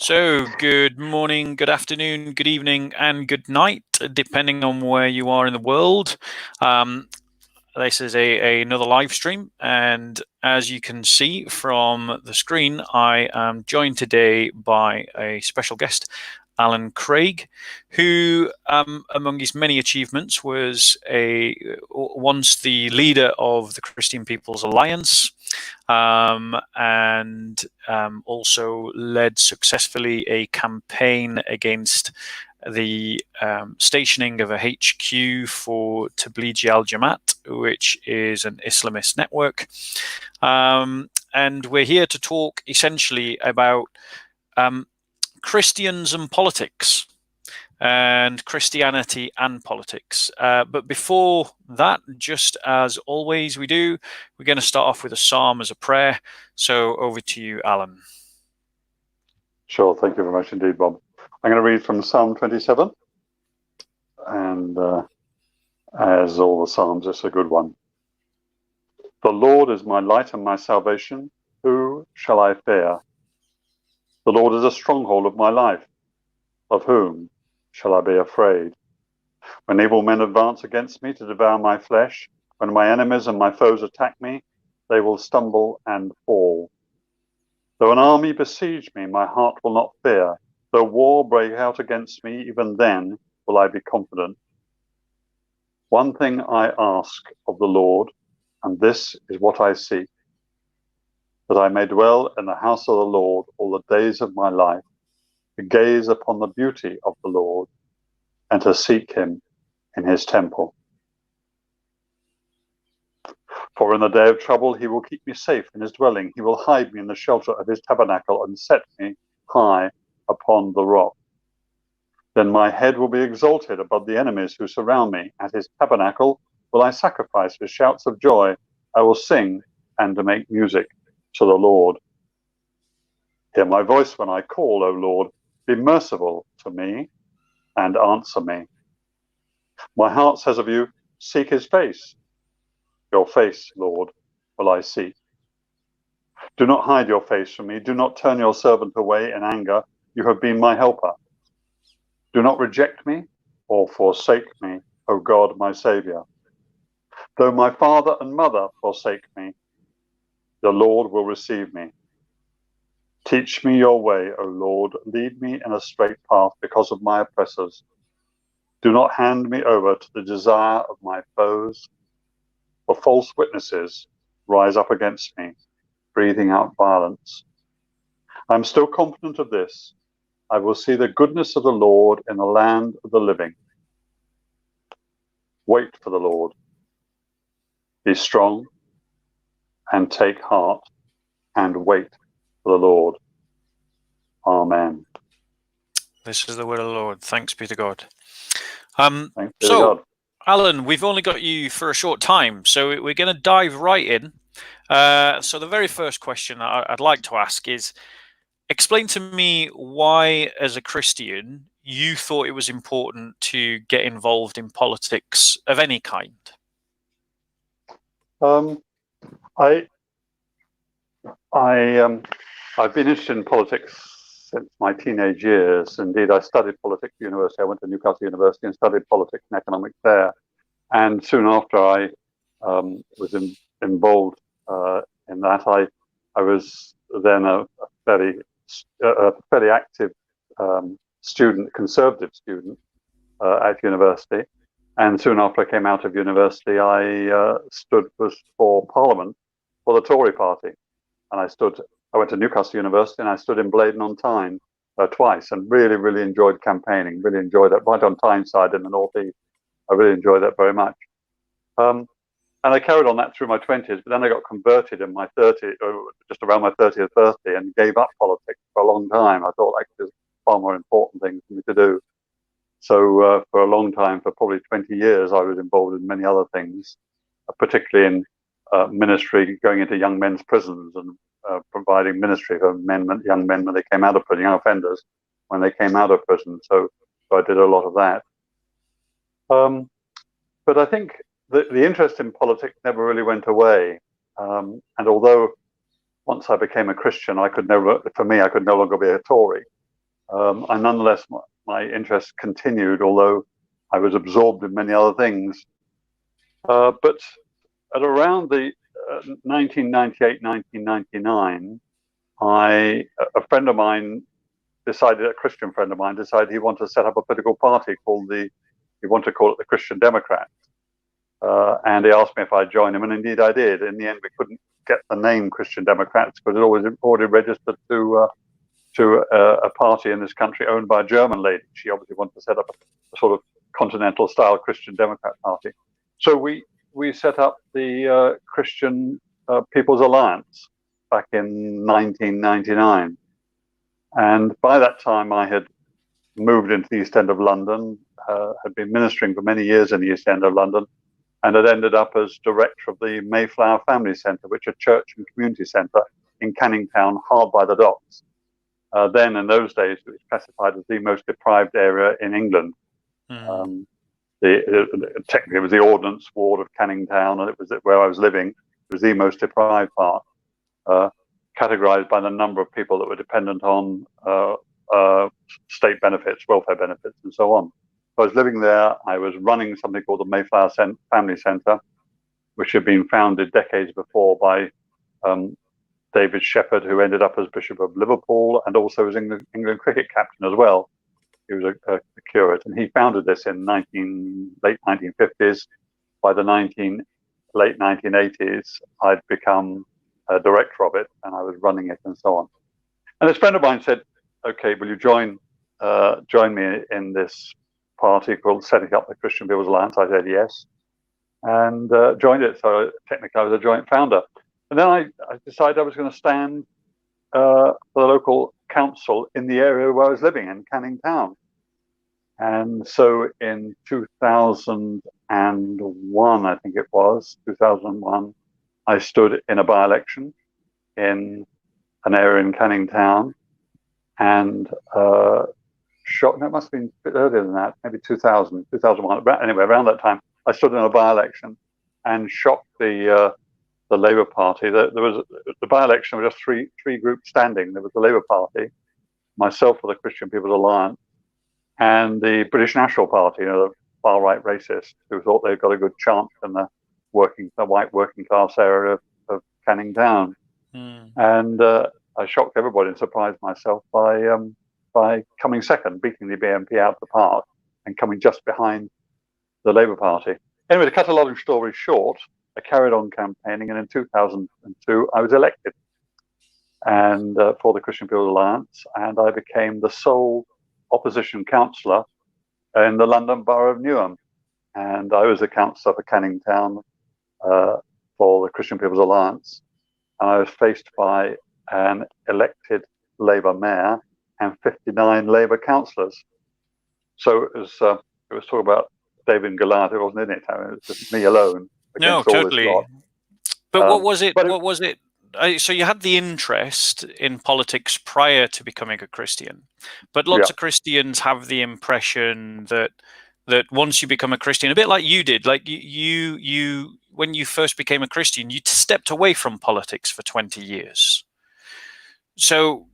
So, good morning, good afternoon, good evening, and good night, depending on where you are in the world. This is another live stream, and as you can see from the screen, I am joined today by a special guest, Alan Craig, who, among his many achievements, was once the leader of the Christian People's Alliance, and also led successfully a campaign against the stationing of a HQ for Tablighi al-Jamaat, which is an Islamist network. And we're here to talk essentially about Christians and politics, and Christianity and politics. But before that, just as always we do, we're going to start off with a psalm as a prayer. So over to you, Alan. Sure, thank you very much indeed, Bob. I'm going to read from Psalm 27, and as all the Psalms, it's a good one. The Lord is my light and my salvation. Who shall I fear? The Lord is a stronghold of my life. Of whom shall I be afraid? When evil men advance against me to devour my flesh, when my enemies and my foes attack me, they will stumble and fall. Though an army besiege me, my heart will not fear. Though war break out against me, even then will I be confident. One thing I ask of the Lord, and this is what I seek, that I may dwell in the house of the Lord all the days of my life, to gaze upon the beauty of the Lord, and to seek him in his temple. For in the day of trouble he will keep me safe in his dwelling. He will hide me in the shelter of his tabernacle and set me high upon the rock. Then my head will be exalted above the enemies who surround me. At his tabernacle will I sacrifice with shouts of joy. I will sing and make music to the Lord. Hear my voice when I call, O Lord. Be merciful to me and answer me. My heart says of you, seek his face. Your face, Lord, will I seek. Do not hide your face from me. Do not turn your servant away in anger. You have been my helper. Do not reject me or forsake me, O God, my Saviour. Though my father and mother forsake me, the Lord will receive me. Teach me your way, O Lord. Lead me in a straight path because of my oppressors. Do not hand me over to the desire of my foes, for false witnesses rise up against me, breathing out violence. I am still confident of this. I will see the goodness of the Lord in the land of the living. Wait for the Lord. Be strong and take heart and wait for the Lord. Amen. This is the word of the Lord. Thanks be to God. Thanks be to God. Alan, we've only got you for a short time, so we're going to dive right in. So the very first question I'd like to ask is, explain to me why, as a Christian, you thought it was important to get involved in politics of any kind. I've been interested in politics since my teenage years. Indeed, I studied politics at university. I went to Newcastle University and studied politics and economics there. And soon after I was involved in that, I was then a fairly active student, conservative student at university. And soon after I came out of university, I stood for Parliament for the Tory party. And I went to Newcastle University and I stood in Blaydon-on-Tyne twice and really, really enjoyed campaigning, really enjoyed that, right on Tyneside in the northeast. I really enjoyed that very much. And I carried on that through my 20s, but then I got converted in my 30s, just around my 30th birthday, and gave up politics for a long time. I thought actually there's far more important things for me to do. So for a long time, for probably 20 years, I was involved in many other things, particularly in ministry, going into young men's prisons and providing ministry for young men when they came out of prison, young offenders when they came out of prison. So I did a lot of that. But I think the interest in politics never really went away. And although once I became a Christian, I could no longer be a Tory. And nonetheless, my interest continued, although I was absorbed in many other things. But at around the 1998, 1999, a friend of mine decided, a Christian friend of mine decided he wanted to set up a political party called he wanted to call it the Christian Democrats. And he asked me if I'd join him, and indeed I did. In the end, we couldn't get the name Christian Democrats because it was already registered to a party in this country owned by a German lady. She obviously wanted to set up a sort of continental-style Christian Democrat party. So we set up the Christian People's Alliance back in 1999. And by that time, I had moved into the East End of London, had been ministering for many years in the East End of London, and had ended up as director of the Mayflower Family Centre, which is a church and community centre in Canning Town, hard by the docks. Then, in those days, it was classified as the most deprived area in England. Technically, it was the Ordnance Ward of Canning Town, and it was where I was living. It was the most deprived part, categorized by the number of people that were dependent on state benefits, welfare benefits, and so on. So I was living there. I was running something called the Mayflower Family Centre, which had been founded decades before by David Shepherd, who ended up as Bishop of Liverpool and also as England cricket captain as well. He was a curate, and he founded this in late 1950s. By the late 1980s, I'd become a director of it, and I was running it and so on. And this friend of mine said, "Okay, will you join me in this party called Setting Up the Christian People's Alliance?" I said yes, and joined it. So technically, I was a joint founder. And then I decided I was going to stand for the local council in the area where I was living, in Canning Town. And so in 2001, I think it was, 2001, I stood in a by-election in an area in Canning Town, and no, it must have been a bit earlier than that, maybe 2000, 2001. Anyway, around that time, I stood in a by-election and shocked the Labour Party. There was the by-election was just three groups standing. There was the Labour Party, myself for the Christian People's Alliance, and the British National Party, the far-right racists who thought they'd got a good chance in the white working class area of Canning Town. And I shocked everybody and surprised myself by coming second, beating the BNP out of the park and coming just behind the Labour Party. Anyway, to cut a long story short, I carried on campaigning, and in 2002, I was elected and for the Christian People's Alliance, and I became the sole opposition councillor in the London Borough of Newham. And I was the councillor for Canning Town for the Christian People's Alliance. And I was faced by an elected Labour mayor and 59 Labour councillors. So it was talk about David and Goliath. It wasn't in it. I mean, it was just me alone. No, totally. But what was it? What was it? So you had the interest in politics prior to becoming a Christian, but lots of Christians have the impression that once you become a Christian, a bit like you did, like you when you first became a Christian, you stepped away from politics for 20 years. So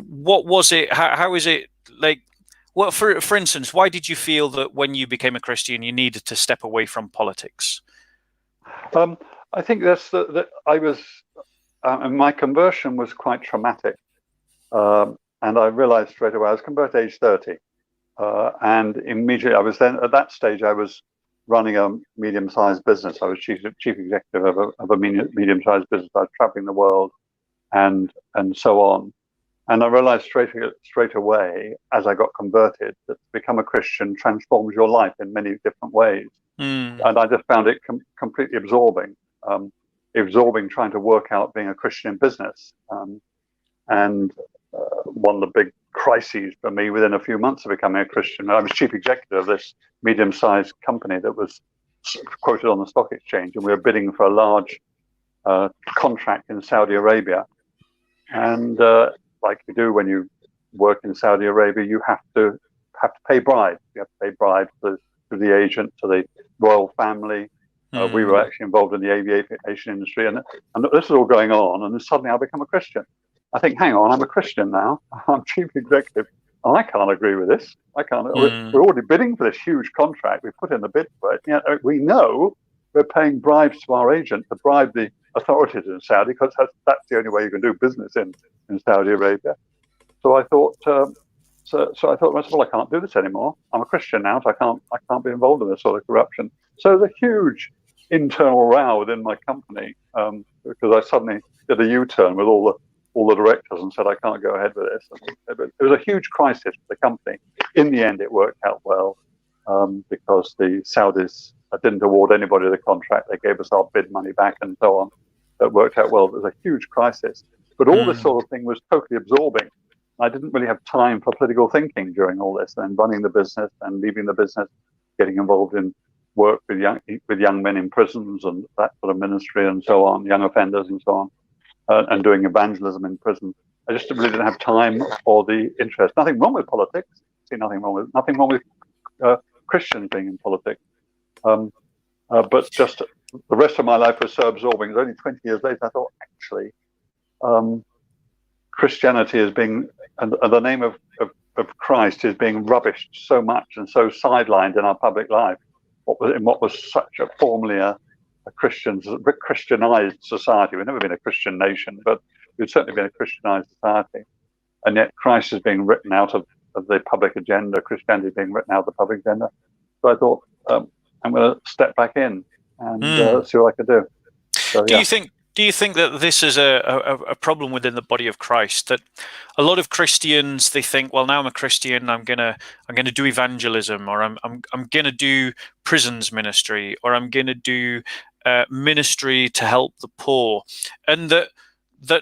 what was it? How is it like? Well, for instance, why did you feel that when you became a Christian, you needed to step away from politics? I think that's that I was. My conversion was quite traumatic, and I realized straight away. I was converted at age 30, and immediately I was then at that stage. I was running a medium-sized business. I was chief executive of a medium-sized business. I was traveling the world, and so on. And I realized straight away as I got converted that to become a Christian transforms your life in many different ways. And I just found it completely absorbing. Absorbing trying to work out being a Christian in business. And one of the big crises for me within a few months of becoming a Christian, I was chief executive of this medium-sized company that was quoted on the stock exchange, and we were bidding for a large contract in Saudi Arabia. And like you do when you work in Saudi Arabia, you have to pay bribes. You have to pay bribes to the agent, to the royal family. We were actually involved in the aviation industry, and this is all going on. And then suddenly I become a Christian. I think, hang on, I'm a Christian now. I'm chief executive I can't agree with this. I can't. We're already bidding for this huge contract. We put in the bid for it. We know we're paying bribes to our agent to bribe the authorities in Saudi, because that's the only way you can do business in Saudi Arabia. So I thought, so I thought to myself, well, I can't do this anymore. I'm a Christian now, so I can't be involved in this sort of corruption. So there's a huge internal row within my company, because I suddenly did a U-turn with all the directors and said I can't go ahead with this. But it was a huge crisis for the company. In the end, it worked out well, because the Saudis didn't award anybody the contract. They gave us our bid money back and so on. It worked out well. It was a huge crisis. But all this sort of thing was totally absorbing. I didn't really have time for political thinking during all this, and running the business and leaving the business, getting involved in work with young men in prisons and that sort of ministry and so on, young offenders and so on, and doing evangelism in prison. I just really didn't have time or the interest. Nothing wrong with politics. See, nothing wrong with Christians being in politics. But just the rest of my life was so absorbing. It was only 20 years later I thought, actually, Christianity is being, and the name of Christ is being rubbished so much and so sidelined in our public life. What was such a formerly a Christianized society. We've never been a Christian nation, but we've certainly been a Christianized society. And yet Christ is being written out of the public agenda, Christianity being written out of the public agenda. So I thought, I'm going to step back in and see what I could do. So, Do you think that this is a problem within the body of Christ? That a lot of Christians, they think, well, now I'm a Christian, I'm gonna do evangelism, or I'm gonna do prisons ministry, or I'm gonna do ministry to help the poor, and that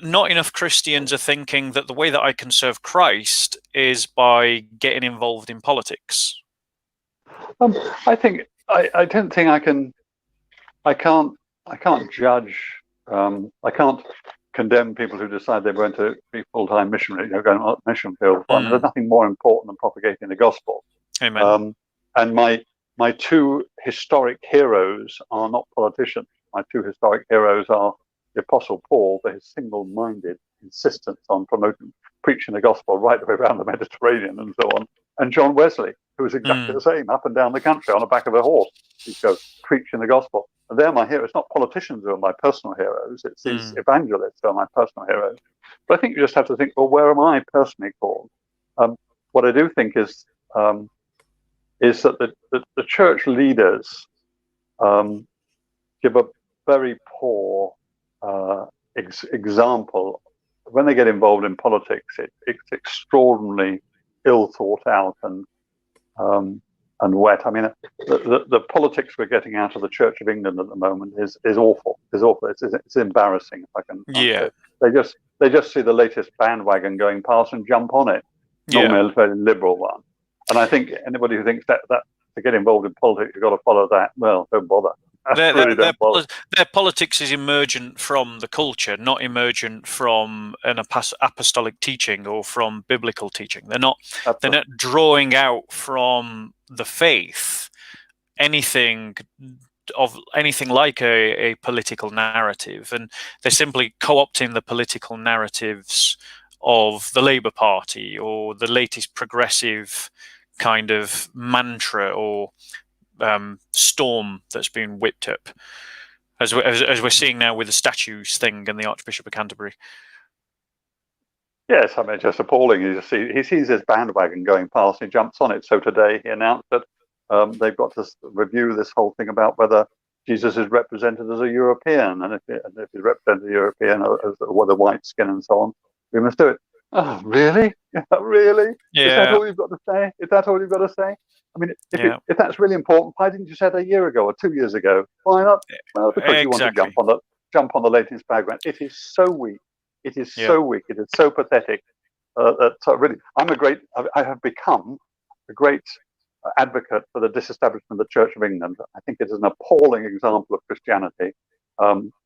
not enough Christians are thinking that the way that I can serve Christ is by getting involved in politics. I think I don't think I can't judge. I can't condemn people who decide they're going to be full-time missionary, going on a mission field. There's nothing more important than propagating the gospel. Amen. And my two historic heroes are not politicians. My two historic heroes are the Apostle Paul, for his single-minded insistence on preaching the gospel right the way around the Mediterranean and so on, and John Wesley, who was exactly the same, up and down the country on the back of a horse. He'd go preaching the gospel. And they're my heroes. It's not politicians who are my personal heroes. It's these evangelists who are my personal heroes. But I think you just have to think, well, where am I personally called? What I do think is that the church leaders give a very poor example. When they get involved in politics, it's extraordinarily ill thought out and wet. I mean, the politics we're getting out of the Church of England at the moment is awful. It's embarrassing, if I can. Yeah. They just see the latest bandwagon going past and jump on it. Normally a very liberal one. And I think anybody who thinks that to get involved in politics, you've got to follow that. Well, don't bother. Their politics is emergent from the culture, not emergent from an apostolic teaching or from biblical teaching. They're not drawing out from the faith anything like a political narrative, and they're simply co-opting the political narratives of the Labour Party or the latest progressive kind of mantra or storm that's been whipped up, as we're seeing now with the statues thing and the Archbishop of Canterbury. Yes, I mean, just appalling. He sees this bandwagon going past, he jumps on it. So today he announced that they've got to review this whole thing about whether Jesus is represented as a European, and if he's represented as a European with a white skin and so on, we must do it. Oh, really? Really? Yeah. Is that all you've got to say? Is that all you've got to say? I mean, if that's really important, why didn't you say that a year ago or 2 years ago? Why not? Well, because you want to jump on the latest bandwagon. It is so weak. It is so weak. It is so pathetic. That really, I have become a great advocate for the disestablishment of the Church of England. I think it is an appalling example of Christianity.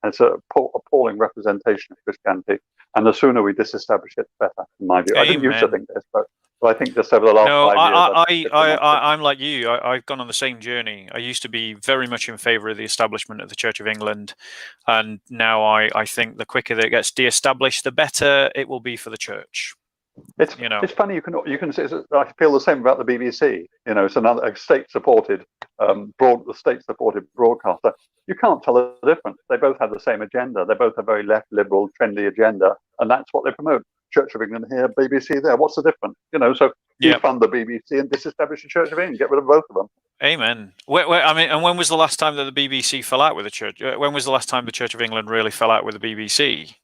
It's an appalling representation of Christianity. And the sooner we disestablish it, the better, in my view. Amen. I didn't used to think this, but I think just over the last 5 years... I'm like you. I've gone on the same journey. I used to be very much in favour of the establishment of the Church of England. And now I think the quicker that it gets de-established, the better it will be for the Church. It's funny. You can say, I feel the same about the BBC. It's another state-supported broadcaster. You can't tell the difference. They both have the same agenda. They both have very left, liberal, trendy agenda, and that's what they promote. Church of England here, BBC there. What's the difference? So defund the BBC and disestablish the Church of England. Get rid of both of them. Amen. I mean, and when was the last time that the BBC fell out with the Church? When was the last time the Church of England really fell out with the BBC?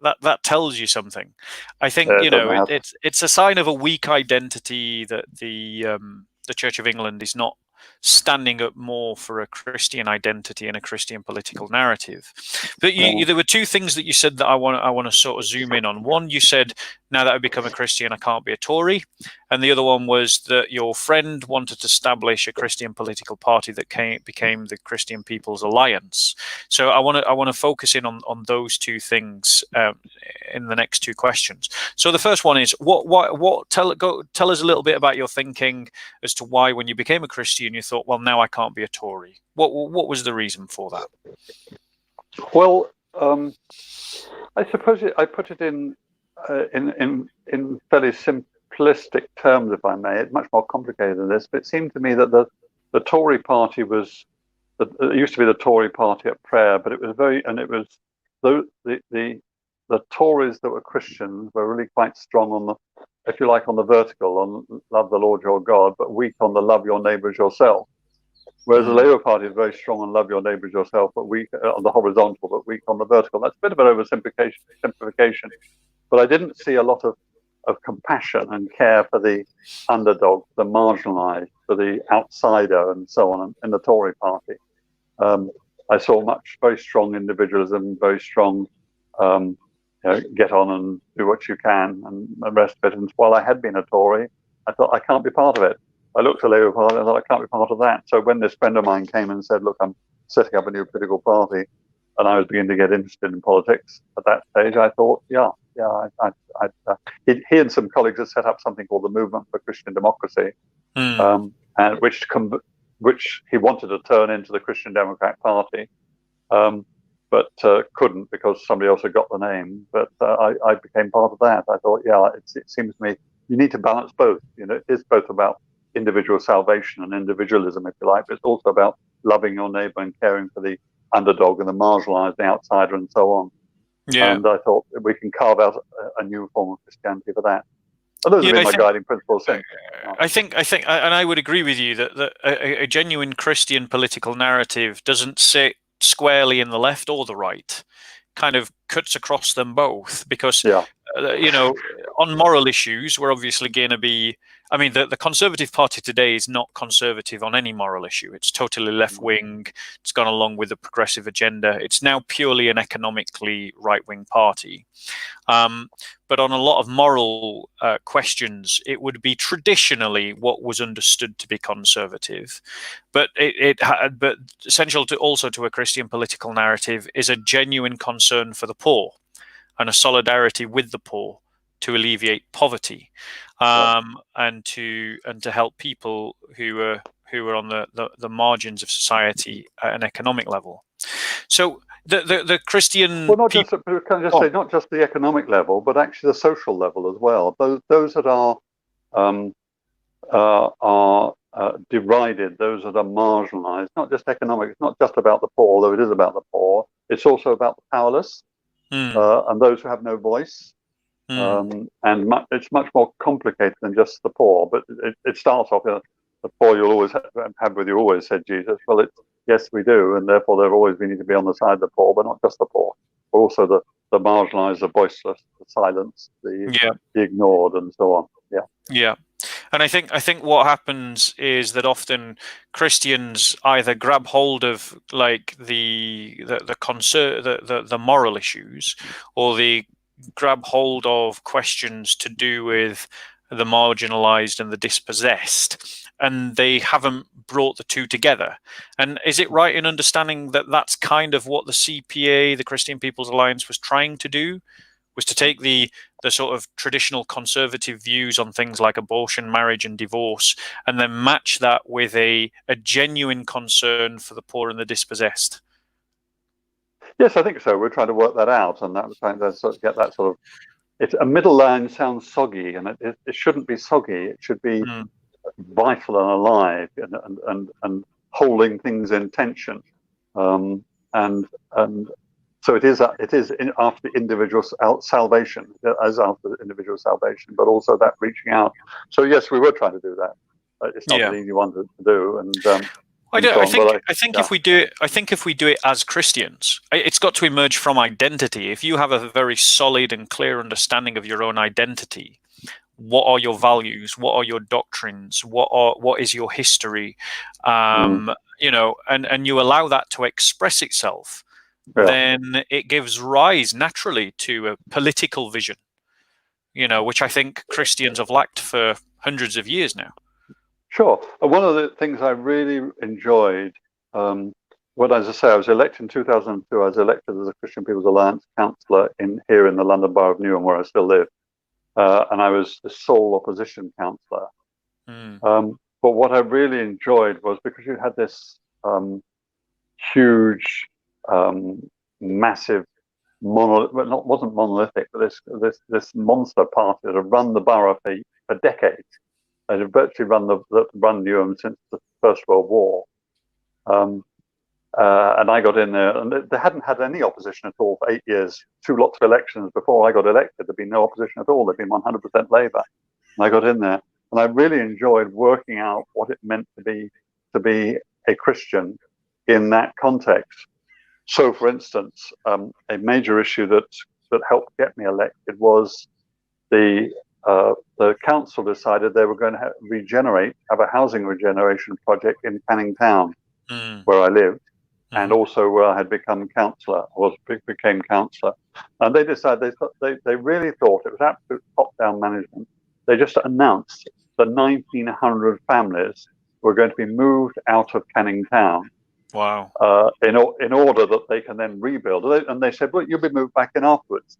That tells you something. I think it's a sign of a weak identity that the Church of England is not standing up more for a Christian identity and a Christian political narrative. But there were two things that you said that I want to sort of zoom in on. One, you said, now that I've become a Christian, I can't be a Tory. And the other one was that your friend wanted to establish a Christian political party that became the Christian People's Alliance. So I want to focus in on those two things in the next two questions. So the first one is, tell us a little bit about your thinking as to why, when you became a Christian, you thought, well, now I can't be a Tory. What was the reason for that? Well, I suppose I put it in fairly simplistic terms, if I may. It's much more complicated than this, but it seemed to me that the Tory party it used to be the Tory party at prayer, but it was the Tories that were Christians were really quite strong on the, if you like, on the vertical, on love the Lord your God, but weak on the love your neighbour as yourself. Whereas the Labour Party is very strong on love your neighbour as yourself, but weak on the horizontal, but weak on the vertical. That's a bit of an oversimplification. But I didn't see a lot of compassion and care for the underdog, the marginalised, for the outsider, and so on in the Tory party. I saw very strong individualism, very strong get on and do what you can, and the rest of it. And while I had been a Tory, I thought I can't be part of it. I looked at the Labour Party and I thought I can't be part of that. So when this friend of mine came and said, look, I'm setting up a new political party, and I was beginning to get interested in politics at that stage, I thought, he and some colleagues had set up something called the Movement for Christian Democracy, and which he wanted to turn into the Christian Democrat Party, but couldn't because somebody else had got the name. But I became part of that. I thought, it seems to me you need to balance both. It is both about individual salvation and individualism, if you like, but it's also about loving your neighbour and caring for the underdog and the marginalised, the outsider, and so on. Yeah. And I thought we can carve out a new form of Christianity for that. And those have been my guiding principles since. I think, and I would agree with you that a genuine Christian political narrative doesn't sit squarely in the left or the right. Kind of cuts across them both, because on moral issues, we're obviously going to be. I mean, the Conservative Party today is not conservative on any moral issue. It's totally left-wing. It's gone along with the progressive agenda. It's now purely an economically right-wing party. But on a lot of moral questions, it would be traditionally what was understood to be conservative. But but essential to a Christian political narrative is a genuine concern for the poor and a solidarity with the poor to alleviate poverty, and to help people who are on the margins of society at an economic level. So the Christian, well, not just the economic level, but actually the social level as well. Those that are derided, those that are marginalised. Not just economic. It's not just about the poor, although it is about the poor. It's also about the powerless and those who have no voice. And it's much more complicated than just the poor. But it starts off, the poor you'll always have with you, always, said Jesus. Well, yes, we do, and therefore we need to be on the side of the poor, but not just the poor, but also the marginalised, the voiceless, the silenced, the ignored, and so on. Yeah. And I think what happens is that often Christians either grab hold of like the moral issues, or they grab hold of questions to do with the marginalized and the dispossessed, and they haven't brought the two together. And is it right in understanding that that's kind of what the CPA, the Christian People's Alliance, was trying to do, was to take the sort of traditional conservative views on things like abortion, marriage, and divorce, and then match that with a genuine concern for the poor and the dispossessed? Yes, I think so. We're trying to work that out, and that we're trying to sort of get that sort of. It's a middle line sounds soggy, and it shouldn't be soggy. It should be Mm. vital and alive, and holding things in tension. And so it is after the individual salvation, as after the individual salvation, but also that reaching out. So yes, we were trying to do that. It's not Yeah. an easy one to do, and I and do. so I on. think. But I think yeah. if we do it, I think if we do it as Christians, it's got to emerge from identity. If you have a very solid and clear understanding of your own identity, what are your values? What are your doctrines? What is your history? You know, and you allow that to express itself, Yeah. then it gives rise naturally to a political vision. You know, which I think Christians have lacked for hundreds of years now. Sure. One of the things I really enjoyed, as I say, I was elected in 2002. I was elected as a Christian People's Alliance councillor here in the London Borough of Newham, where I still live, and I was the sole opposition councillor. But what I really enjoyed was because you had this huge, massive wasn't monolithic, but this monster party that had run the borough for decades. They had virtually run Newham since the First World War. And I got in there, and they hadn't had any opposition at all for 8 years. 2 lots of elections before I got elected, there'd been no opposition at all. There'd been 100% Labour. And I got in there, and I really enjoyed working out what it meant to be a Christian in that context. So, for instance, a major issue that helped get me elected was the council decided they were going to have a housing regeneration project in Canning Town, where I lived, and also where I had become councillor, became councillor. And they decided they really thought it was absolute top-down management. They just announced that 1,900 families were going to be moved out of Canning Town. Wow. In order that they can then rebuild. And they said, well, you'll be moved back in afterwards.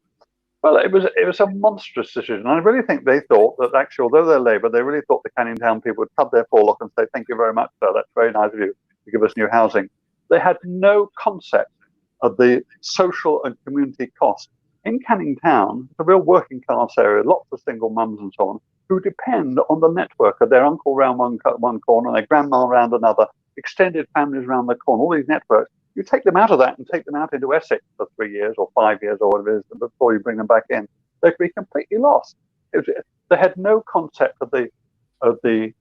Well, it was a monstrous decision. I really think they thought that actually, although they're Labour, they really thought the Canning Town people would cut their forelock and say, thank you very much, sir, that's very nice of you to give us new housing. They had no concept of the social and community cost. In Canning Town, it's a real working class area, lots of single mums and so on, who depend on the network of their uncle round one corner and their grandma round another, extended families around the corner, all these networks. You take them out of that and take them out into Essex for 3 years or 5 years or whatever it is before you bring them back in. They could be completely lost. They had no concept of the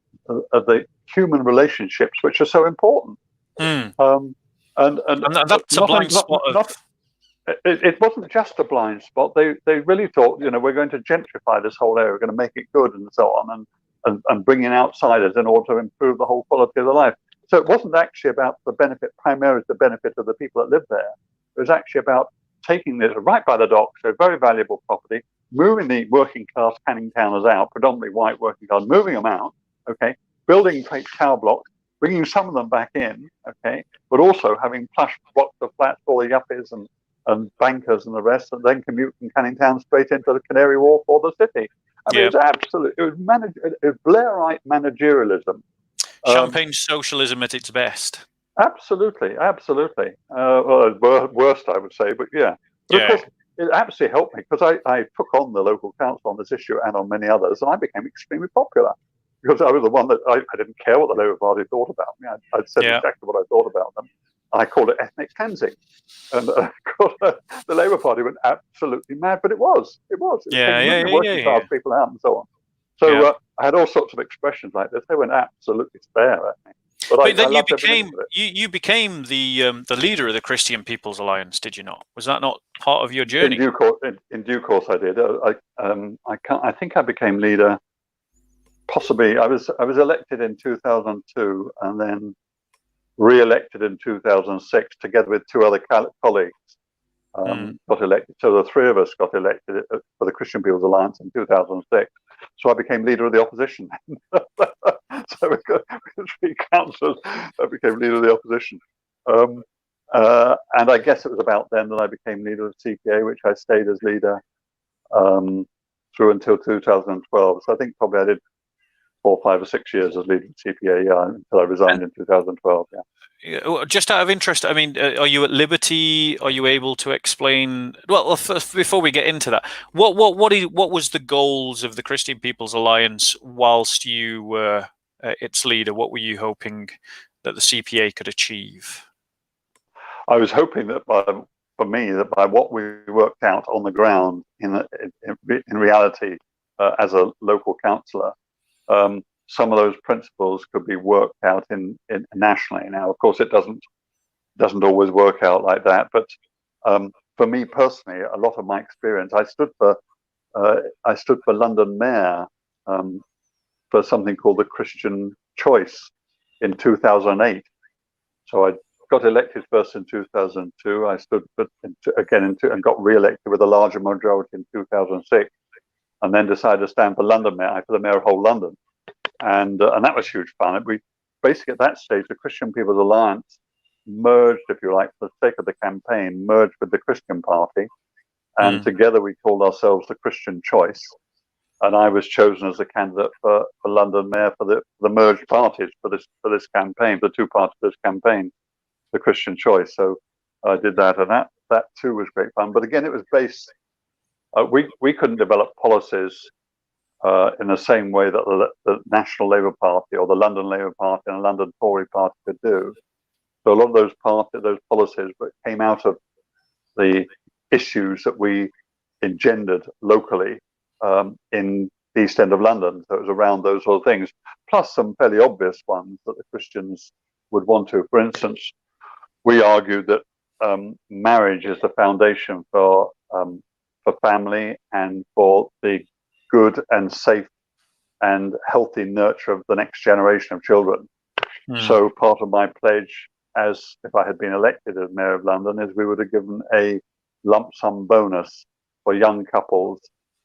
human relationships, which are so important. And And that's a blind spot. It wasn't just a blind spot. They really thought, we're going to gentrify this whole area, we're going to make it good and so on, and bring in outsiders in order to improve the whole quality of the life. So it wasn't actually about primarily the benefit of the people that live there. It was actually about taking this right by the docks, so very valuable property, moving the working class Canning Towners out, predominantly white working class, moving them out, okay, building fake tower blocks, bringing some of them back in, okay, but also having plush blocks of flats for the yuppies and bankers and the rest, and then commute from Canning Town straight into the Canary Wharf or the city. I mean, it was Blairite managerialism. Champagne socialism at its best. Absolutely. Well, worst, I would say, but yeah. But of course, it absolutely helped me because I took on the local council on this issue and on many others, and I became extremely popular because I was the one that I didn't care what the Labour Party thought about me. I'd said exactly what I thought about them. I called it ethnic cleansing. And of course, the Labour Party went absolutely mad, but it was taking working class people out and so on. So I had all sorts of expressions like this. They went absolutely spare at me. But then you became the leader of the Christian People's Alliance, did you not? Was that not part of your journey? In due course, I did. I think I became leader. Possibly, I was elected in 2002, and then re-elected in 2006, together with 2 other colleagues. Got elected. So the 3 of us got elected for the Christian People's Alliance in 2006. So I became leader of the opposition. So we got 3 councillors. I became leader of the opposition. And I guess it was about then that I became leader of CPA, which I stayed as leader through until 2012. So I think probably I did 4, 5, or 6 years as leader of the CPA, until I resigned in 2012. Yeah. Just out of interest, I mean, are you at liberty? Are you able to explain? Well, first, before we get into that, what was the goals of the Christian People's Alliance whilst you were its leader? What were you hoping that the CPA could achieve? I was hoping that for me, that by what we worked out on the ground in reality as a local councillor, some of those principles could be worked out in nationally. Now, of course, it doesn't always work out like that. But for me personally, a lot of my experience, I stood for London Mayor for something called the Christian Choice in 2008. So I got elected first in 2002. I stood again and got re-elected with a larger majority in 2006, and then decided to stand for London Mayor, for the Mayor of whole London. And that was huge fun. We basically, at that stage, the Christian People's Alliance merged, if you like, for the sake of the campaign, merged with the Christian Party, and together we called ourselves the Christian Choice. And I was chosen as a candidate for London Mayor for the merged parties for this campaign, the two parts of this campaign, the Christian Choice. So I did that, and that too was great fun. But again, it was based. We couldn't develop policies in the same way that the National Labour Party or the London Labour Party and the London Tory Party could do. So a lot of those policies came out of the issues that we engendered locally in the East End of London. So it was around those sort of things, plus some fairly obvious ones that the Christians would want to. For instance, we argued that marriage is the foundation for family and for the good and safe and healthy nurture of the next generation of children. So part of my pledge, as if I had been elected as Mayor of London, is we would have given a lump sum bonus for young couples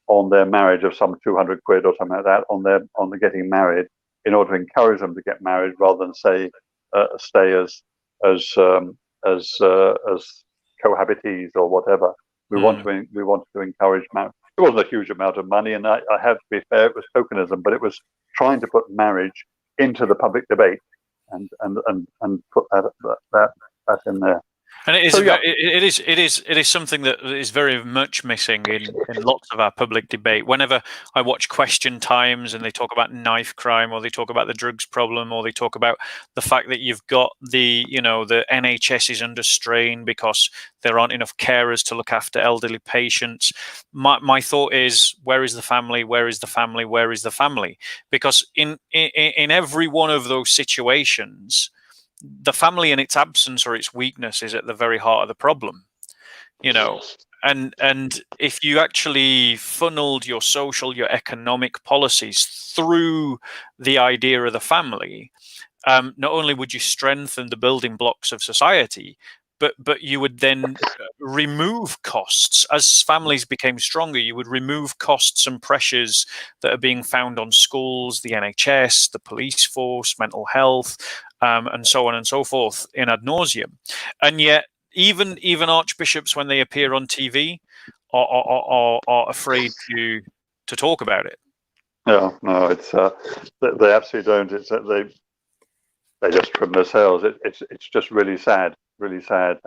on their marriage of some 200 quid or something like that on the getting married, in order to encourage them to get married rather than stay as cohabitees or whatever. We wanted to encourage marriage. It wasn't a huge amount of money, and I have to be fair, it was tokenism, but it was trying to put marriage into the public debate and put that in there. And it is, so, yeah. it is something that is very much missing in lots of our public debate. Whenever I watch Question Times and they talk about knife crime, or they talk about the drugs problem, or they talk about the fact that you've got the NHS is under strain because there aren't enough carers to look after elderly patients. My thought is, where is the family? Where is the family? Where is the family? Because in every one of those situations, the family in its absence or its weakness is at the very heart of the problem, and if you actually funneled your social, your economic policies through the idea of the family, not only would you strengthen the building blocks of society, but you would then remove costs. As families became stronger, you would remove costs and pressures that are being found on schools, the NHS, the police force, mental health, and so on and so forth in ad nauseum. And yet, even archbishops, when they appear on TV, are afraid to talk about it. Yeah, no, it's they absolutely don't. It's that they just trim their sails. It's just really sad, really sad.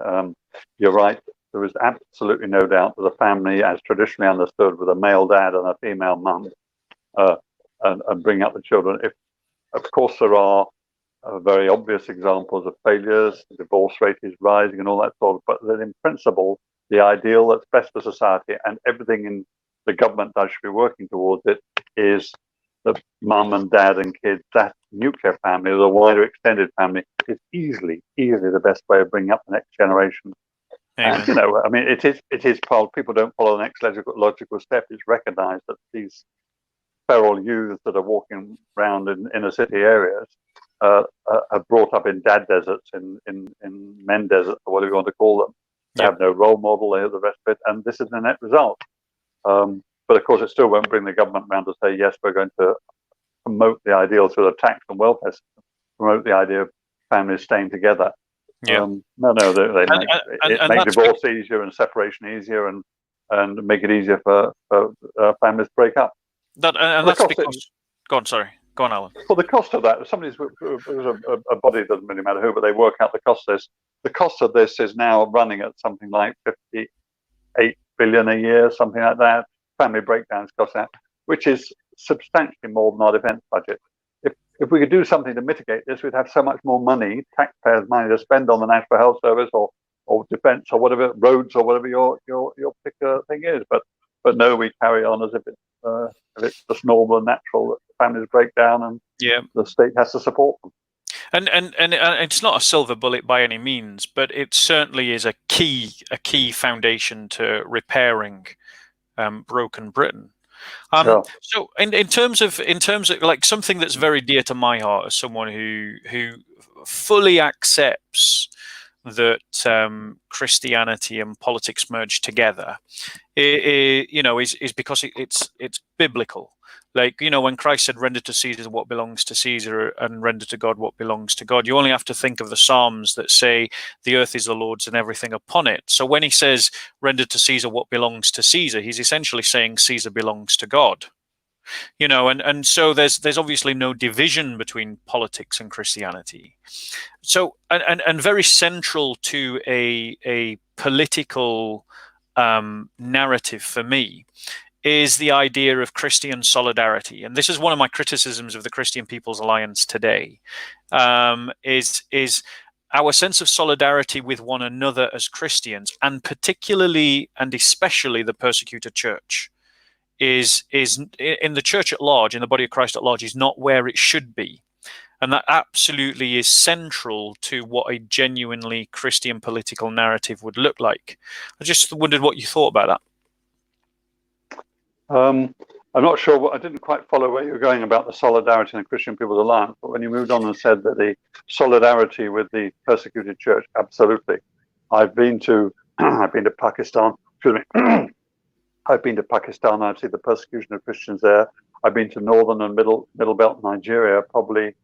You're right. There is absolutely no doubt that the family, as traditionally understood, with a male dad and a female mum, and bring up the children. If, of course, there are very obvious examples of failures, the divorce rate is rising and all that sort of, but then in principle, the ideal that's best for society and everything in the government that should be working towards it is the mum and dad and kids, that nuclear family, or the wider extended family, is easily the best way of bringing up the next generation. Amen. And, I mean, it is people don't follow the next logical step. It's recognized that these feral youths that are walking around in inner city areas are brought up in dad deserts, in men deserts, or whatever you want to call them. They have no role model, they have the rest of it, and this is the net result. But of course, it still won't bring the government around to say, yes, we're going to promote the ideal through the tax and welfare system, promote the idea of families staying together. Yeah. No, they make divorce easier and separation easier, and make it easier for families to break up. That's because. Go on, sorry. Go on, Alan. Well, the cost of that, somebody's a body, doesn't really matter who, but they work out the cost of this. The cost of this is now running at something like 58 billion a year, something like that. Family breakdowns cost that, which is substantially more than our defence budget. If we could do something to mitigate this, we'd have so much more money, taxpayers' money, to spend on the National Health Service or defence or whatever, roads or whatever your particular thing is. But no, we carry on as if it's just normal and natural that families break down and the state has to support them. And it's not a silver bullet by any means, but it certainly is a key foundation to repairing broken Britain. So in terms of like something that's very dear to my heart as someone who fully accepts that Christianity and politics merge together, is because it's biblical. Like, when Christ said, "Render to Caesar what belongs to Caesar, and render to God what belongs to God," you only have to think of the Psalms that say, "The earth is the Lord's and everything upon it." So when he says, "Render to Caesar what belongs to Caesar," he's essentially saying Caesar belongs to God. And so there's obviously no division between politics and Christianity. So and very central to a political narrative for me is the idea of Christian solidarity. And this is one of my criticisms of the Christian People's Alliance today, is our sense of solidarity with one another as Christians, and particularly and especially the persecuted church, is in the church at large, in the body of Christ at large, is not where it should be. And that absolutely is central to what a genuinely Christian political narrative would look like. I just wondered what you thought about that. I'm not sure. I didn't quite follow where you were going about the solidarity in the Christian People's Alliance, but when you moved on and said that the solidarity with the persecuted church, absolutely. I've been to Pakistan. Excuse me. I've been to Pakistan. I've seen the persecution of Christians there. I've been to northern and middle belt Nigeria probably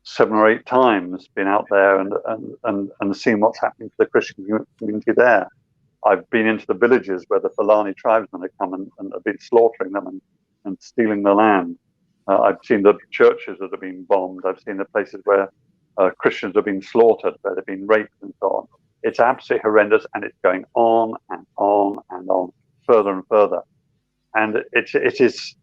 7 or 8 times. Been out there and seen what's happening to the Christian community there. I've been into the villages where the Fulani tribesmen have come and have been slaughtering them and stealing the land. I've seen the churches that have been bombed. I've seen the places where Christians have been slaughtered, where they've been raped and so on. It's absolutely horrendous, and it's going on and on and on, further and further. And it is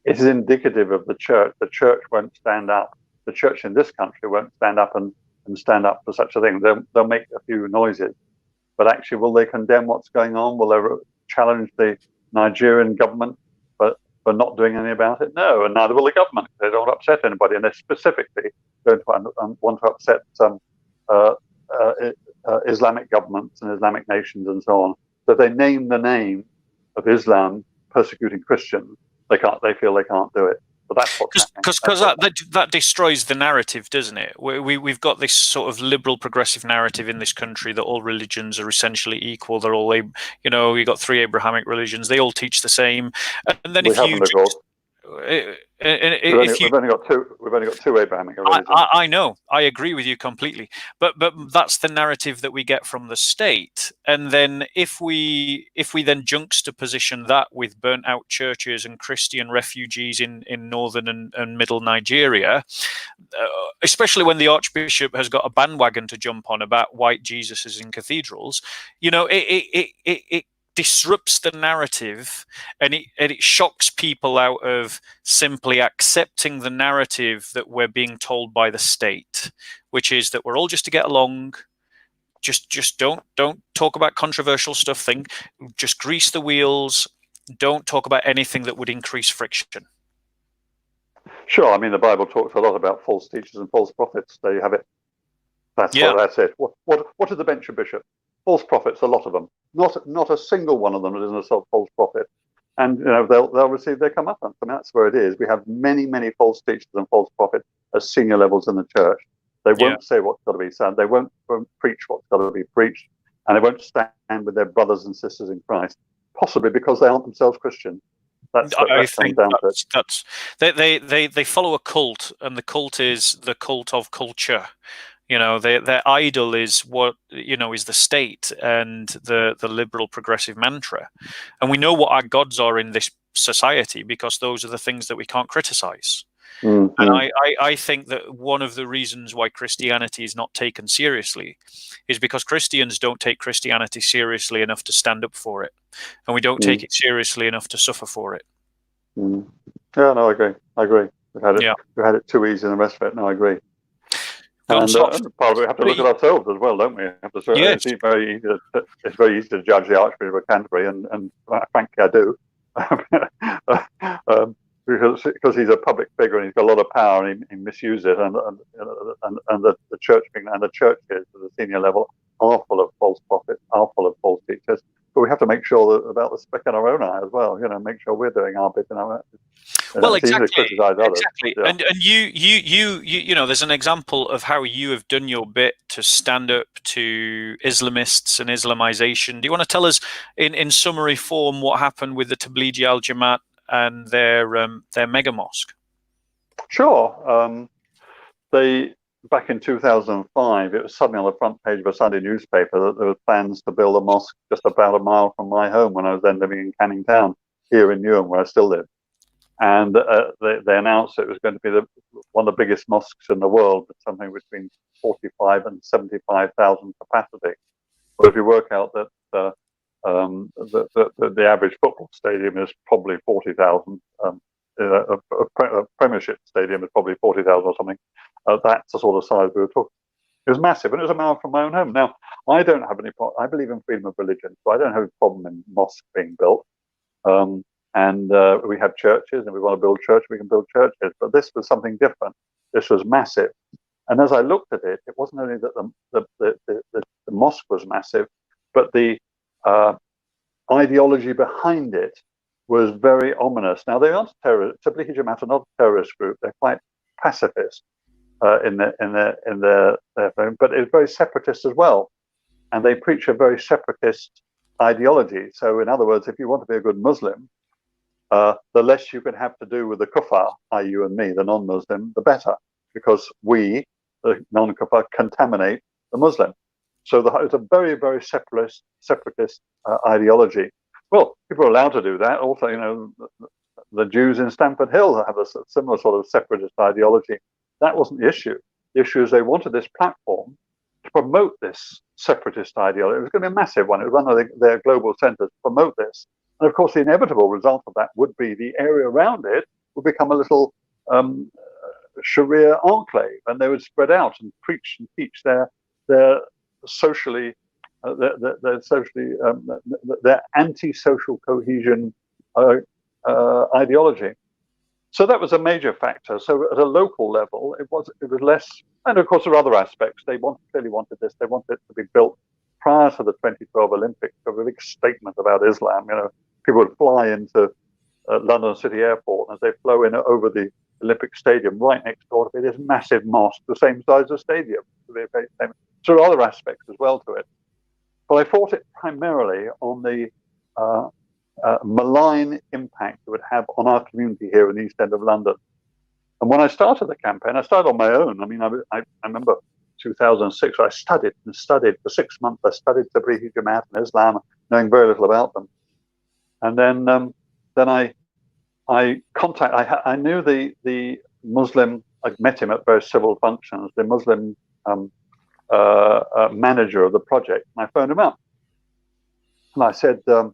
indicative of the church. The church won't stand up. The church in this country won't stand up and stand up for such a thing. They'll make a few noises, but actually, will they condemn what's going on? Will they challenge the Nigerian government for not doing anything about it? No, and neither will the government. They don't upset anybody, and they specifically don't want to upset some Islamic governments and Islamic nations and so on. So they name the name of Islam persecuting Christians. They feel they can't do it. But that's what's happening. Because that destroys the narrative, doesn't it? We've got this sort of liberal progressive narrative in this country that all religions are essentially equal. They're all, you've got 3 Abrahamic religions. They all teach the same. And then we've only got 2 Abrahamic religions. I know. I agree with you completely. But that's the narrative that we get from the state. And then if we then juxtaposition that with burnt out churches and Christian refugees in northern and middle Nigeria, especially when the Archbishop has got a bandwagon to jump on about white Jesuses in cathedrals, it disrupts the narrative, and it shocks people out of simply accepting the narrative that we're being told by the state, which is that we're all just to get along. Just don't talk about controversial stuff. Just grease the wheels. Don't talk about anything that would increase friction. Sure, I mean the Bible talks a lot about false teachers and false prophets. There you have it. That's it. What is the bench of bishop? False prophets, a lot of them. Not a single one of them is a false prophet. And they'll receive their comeuppance. I mean, that's where it is. We have many false teachers and false prophets at senior levels in the church. They won't say what's got to be said. They won't preach what's got to be preached, and they won't stand with their brothers and sisters in Christ. Possibly because they aren't themselves Christian. I think they follow a cult, and the cult is the cult of culture. Their idol is what is the state and the liberal progressive mantra, and we know what our gods are in this society, because those are the things that we can't criticize. Mm-hmm. And I think that one of the reasons why Christianity is not taken seriously is because Christians don't take Christianity seriously enough to stand up for it, and we don't take it seriously enough to suffer for it. Mm. Yeah, no, I agree. We've had it too easy and the rest of it. No, I agree. And part of it, we have to look at ourselves as well, don't we? Yes. It's very easy to judge the Archbishop of Canterbury, and frankly, I do, because he's a public figure and he's got a lot of power, and he misuses it, and the church and the churches at the senior level are full of false prophets, are full of false teachers. But we have to make sure that about the speck in our own eye as well. Make sure we're doing our bit in our. Well, exactly. Exactly. Yeah. And you know, there's an example of how you have done your bit to stand up to Islamists and Islamization. Do you want to tell us, in summary form, what happened with the Tablighi Al Jamaat and their mega mosque? Sure. Back in 2005, it was suddenly on the front page of a Sunday newspaper that there were plans to build a mosque just about a mile from my home when I was then living in Canning Town, here in Newham, where I still live. And they announced it was going to be one of the biggest mosques in the world, with something between 45 and 75,000 capacity. But if you work out that the average football stadium is probably 40,000, a Premiership stadium is probably 40,000 or something. That's the sort of size we were talking. It was massive, and it was a mile from my own home. Now, I don't have any problem. I believe in freedom of religion, so I don't have a problem in mosques being built. And we have churches, and we want to build churches, we can build churches. But this was something different. This was massive. And as I looked at it, it wasn't only that the mosque was massive, but the ideology behind it was very ominous. Now, they aren't terrorists. Tablighi Jamaat are not a terrorist group. They're quite pacifist in their frame, but it's very separatist as well. And they preach a very separatist ideology. So, in other words, if you want to be a good Muslim, the less you can have to do with the kuffar, i.e. you and me, the non-Muslim, the better, because we, the non-kuffar, contaminate the Muslim. So it's a very, very separatist ideology. Well, people are allowed to do that. Also, the Jews in Stamford Hill have a similar sort of separatist ideology. That wasn't the issue. The issue is they wanted this platform to promote this separatist ideology. It was going to be a massive one. It was one of their global centers to promote this. And of course, the inevitable result of that would be the area around it would become a little Sharia enclave, and they would spread out and preach and teach their socially their anti-social cohesion ideology. So that was a major factor. So at a local level, it was less. And of course, there are other aspects. They clearly wanted this. They wanted it to be built prior to the 2012 Olympics. A big statement about Islam. People would fly into London City Airport, and as they flow in over the Olympic Stadium, right next door to this massive mosque, the same size as a stadium. So there are other aspects as well to it. But I fought it primarily on the malign impact it would have on our community here in the East End of London. And when I started the campaign, I started on my own. I mean, I remember 2006, I studied for 6 months. I studied Tablighi Jamaat and Islam, knowing very little about them. And then I knew the Muslim. I met him at various civil functions. The Muslim manager of the project, and I phoned him up, and I said to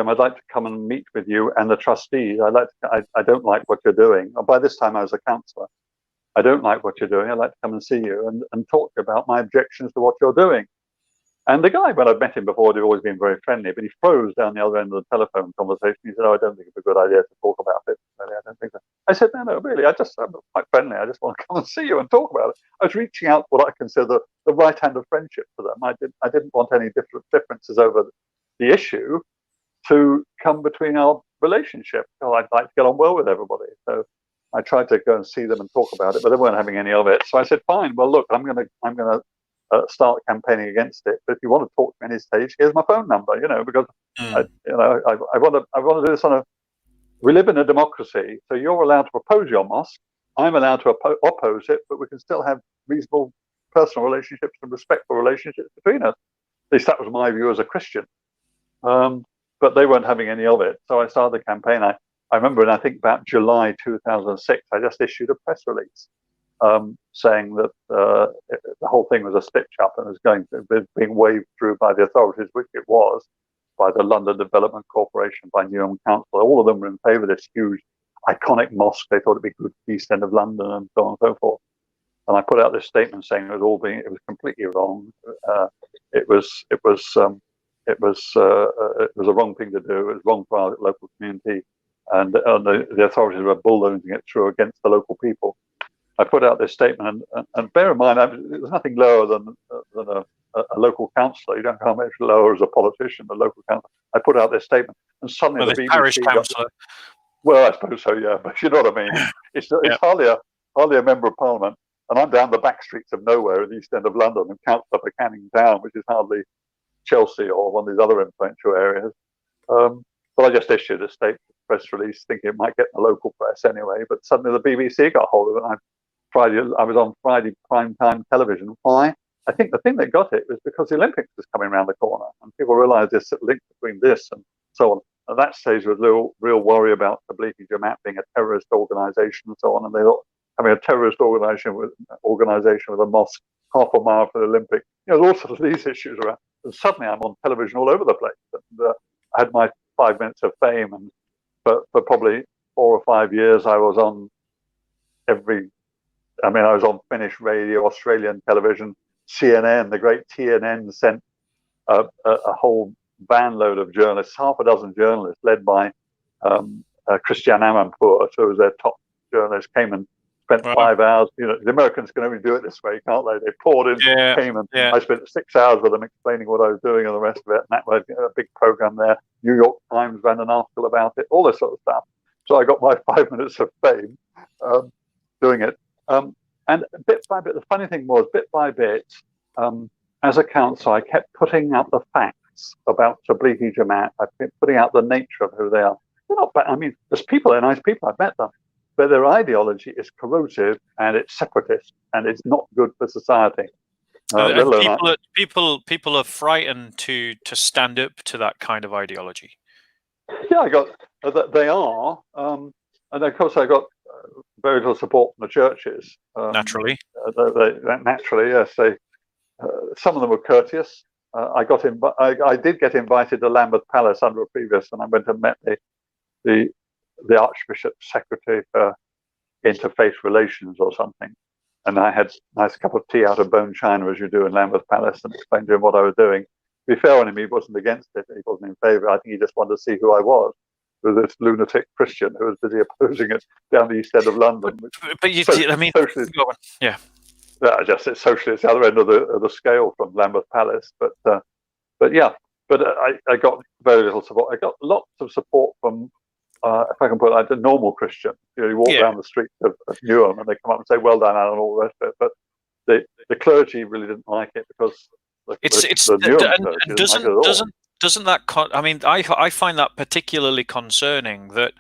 him, I'd like to come and meet with you and the trustees. I don't like what you're doing. By this time, I was a councillor. I don't like what you're doing. I'd like to come and see you and talk to you about my objections to what you're doing. And the guy, when I'd met him before, had always been very friendly, but he froze down the other end of the telephone conversation. He said, I don't think it's a good idea to talk about it. Really, I don't think so. I said, no, really, I'm quite friendly. I just want to come and see you and talk about it. I was reaching out what I consider the right hand of friendship to them. I didn't want any differences over the issue to come between our relationship. I'd like to get on well with everybody. So I tried to go and see them and talk about it, but they weren't having any of it. So I said, fine, well, look, I'm going to start campaigning against it. But if you want to talk to me at any stage, here's my phone number, because I want to do this we live in a democracy, so you're allowed to propose your mosque. I'm allowed to oppose it, but we can still have reasonable personal relationships and respectful relationships between us. At least that was my view as a Christian. But but they weren't having any of it. So I started the campaign. I remember, and I think about July 2006, I just issued a press release saying that the whole thing was a stitch-up and was being waved through by the authorities, which it was, by the London Development Corporation, by Newham Council. All of them were in favour of this huge, iconic mosque. They thought it'd be good for the East End of London and so on and so forth. And I put out this statement saying it was completely wrong. It was a wrong thing to do. It was wrong for our local community, and the authorities were bulldozing it through against the local people. I put out this statement, and bear in mind, it was nothing lower than a local councillor. You don't go much lower as a politician, a local councillor. I put out this statement, and suddenly the BBC parish councillor. Well, I suppose so, yeah. But you know what I mean. It's hardly a member of parliament, and I'm down the back streets of nowhere in the East End of London, and councillor for Canning Town, which is hardly Chelsea or one of these other influential areas. But I just issued a statement, press release, thinking it might get in the local press anyway. But suddenly the BBC got hold of it. And I was on Friday prime time television. Why? I think the thing that got it was because the Olympics was coming around the corner, and people realised this link between this and so on. At that stage, there was real worry about Tablighi Jamaat being a terrorist organisation and so on. And they thought having a terrorist organisation with a mosque half a mile for the Olympics, all sorts of these issues around. And suddenly, I'm on television all over the place. And I had my 5 minutes of fame, and for probably 4 or 5 years, I was on I was on Finnish radio, Australian television, CNN. The great TNN sent a whole van load of journalists, half a dozen journalists, led by Christian Amanpour, who was their top journalist, came and spent 5 hours. The Americans can only do it this way, can't they? They poured in, came, and I spent 6 hours with them explaining what I was doing and the rest of it. And that was a big program there. New York Times ran an article about it, all this sort of stuff. So I got my 5 minutes of fame doing it. And bit by bit, the funny thing was, bit by bit, as a council, I kept putting out the facts about Tablighi Jamaat. I kept putting out the nature of who they are. They're not bad. I mean, there's people, they're nice people, I've met them. But their ideology is corrosive, and it's separatist, and it's not good for society. People are frightened to stand up to that kind of ideology. Yeah, they are, and of course I got very little support from the churches. Naturally, naturally, yes. Some of them were courteous. I did get invited to Lambeth Palace under a previous, and I went and met the Archbishop's secretary for interfaith relations or something. And I had a nice cup of tea out of bone china, as you do in Lambeth Palace, and explained to him what I was doing. To be fair on him, he wasn't against it. He wasn't in favour. I think he just wanted to see who I was. With this lunatic Christian who was busy opposing it down the East End of London. Yeah. Just it's socially, it's the other end of the scale from Lambeth Palace. But I got very little support. I got lots of support from, if I can put it, a normal Christian. You walk down the streets of Newham and they come up and say, "Well done, Alan," and all the rest of it. But the clergy really didn't like it because doesn't that I find that particularly concerning, that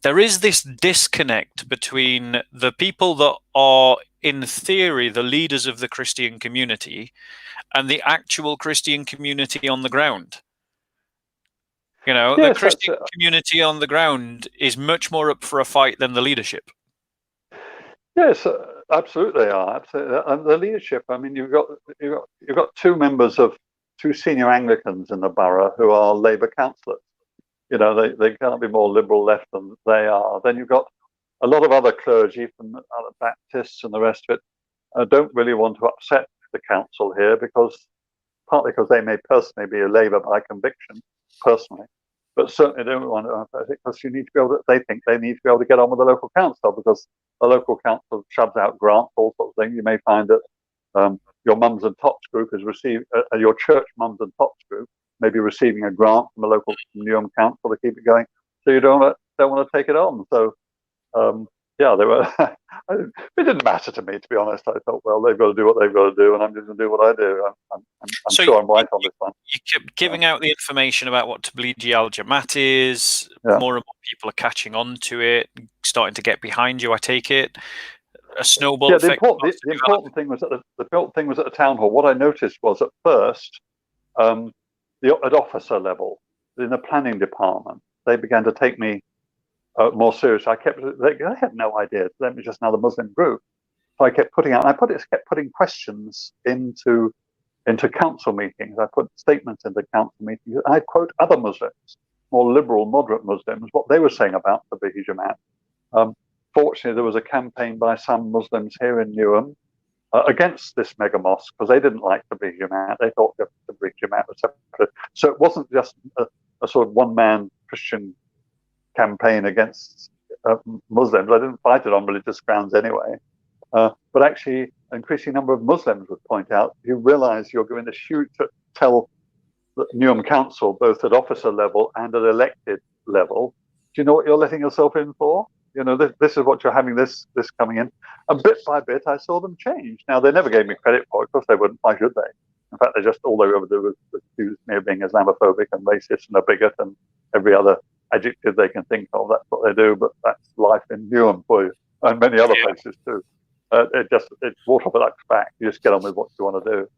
there is this disconnect between the people that are in theory the leaders of the Christian community and the actual Christian community on the ground. The Christian community on the ground is much more up for a fight than the leadership. Yes, absolutely they are. Absolutely. And the leadership, I mean, you've got two senior Anglicans in the borough who are Labour councillors. They can't be more liberal left than they are. Then you've got a lot of other clergy from other Baptists and the rest of it don't really want to upset the council here, partly because they may personally be a Labour by conviction, personally, but certainly don't want to upset it because they think they need to be able to get on with the local council, because the local council shoves out grants, all sorts of things. You may find that your mums and tots group is your church mums and tots group may be receiving a grant from a local Newham council to keep it going, so you don't want to take it on. So they were. It didn't matter to me, to be honest. I thought, well, they've got to do what they've got to do, and I'm just going to do what I do. I'm sure I'm right on this one. You kept giving out the information about what Tablighi al-Jamaat is. Yeah. More and more people are catching on to it, starting to get behind you. I take it. A snowball effect. The important thing was at the town hall. What I noticed was at first, at officer level, in the planning department, they began to take me more seriously. They had no idea. Them was just another Muslim group. So I kept kept putting questions into council meetings. I put statements into council meetings. I quote other Muslims, more liberal, moderate Muslims, what they were saying about the Tablighi Jamaat. Fortunately, there was a campaign by some Muslims here in Newham against this mega mosque because they didn't like the Tablighi Jamaat. They thought the Tablighi Jamaat was separate. So it wasn't just a sort of one-man Christian campaign against Muslims. I didn't fight it on religious grounds anyway. But actually, an increasing number of Muslims would point out, you realize you're going to tell the Newham Council, both at officer level and at elected level, do you know what you're letting yourself in for? You know, this is what you're having this coming in. And bit by bit, I saw them change. Now, they never gave me credit for it. Of course they wouldn't. Why should they? In fact, all they ever do was accuse me of being Islamophobic and racist and a bigot and every other adjective they can think of. That's what they do, but that's life in Newham for you, and many other places too. It's water off a duck's back. You just get on with what you want to do.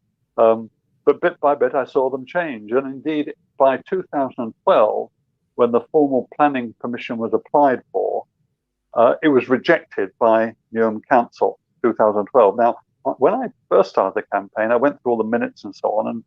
But bit by bit, I saw them change. And indeed, by 2012, when the formal planning permission was applied for, it was rejected by Newham Council, 2012. Now, when I first started the campaign, I went through all the minutes and so on, and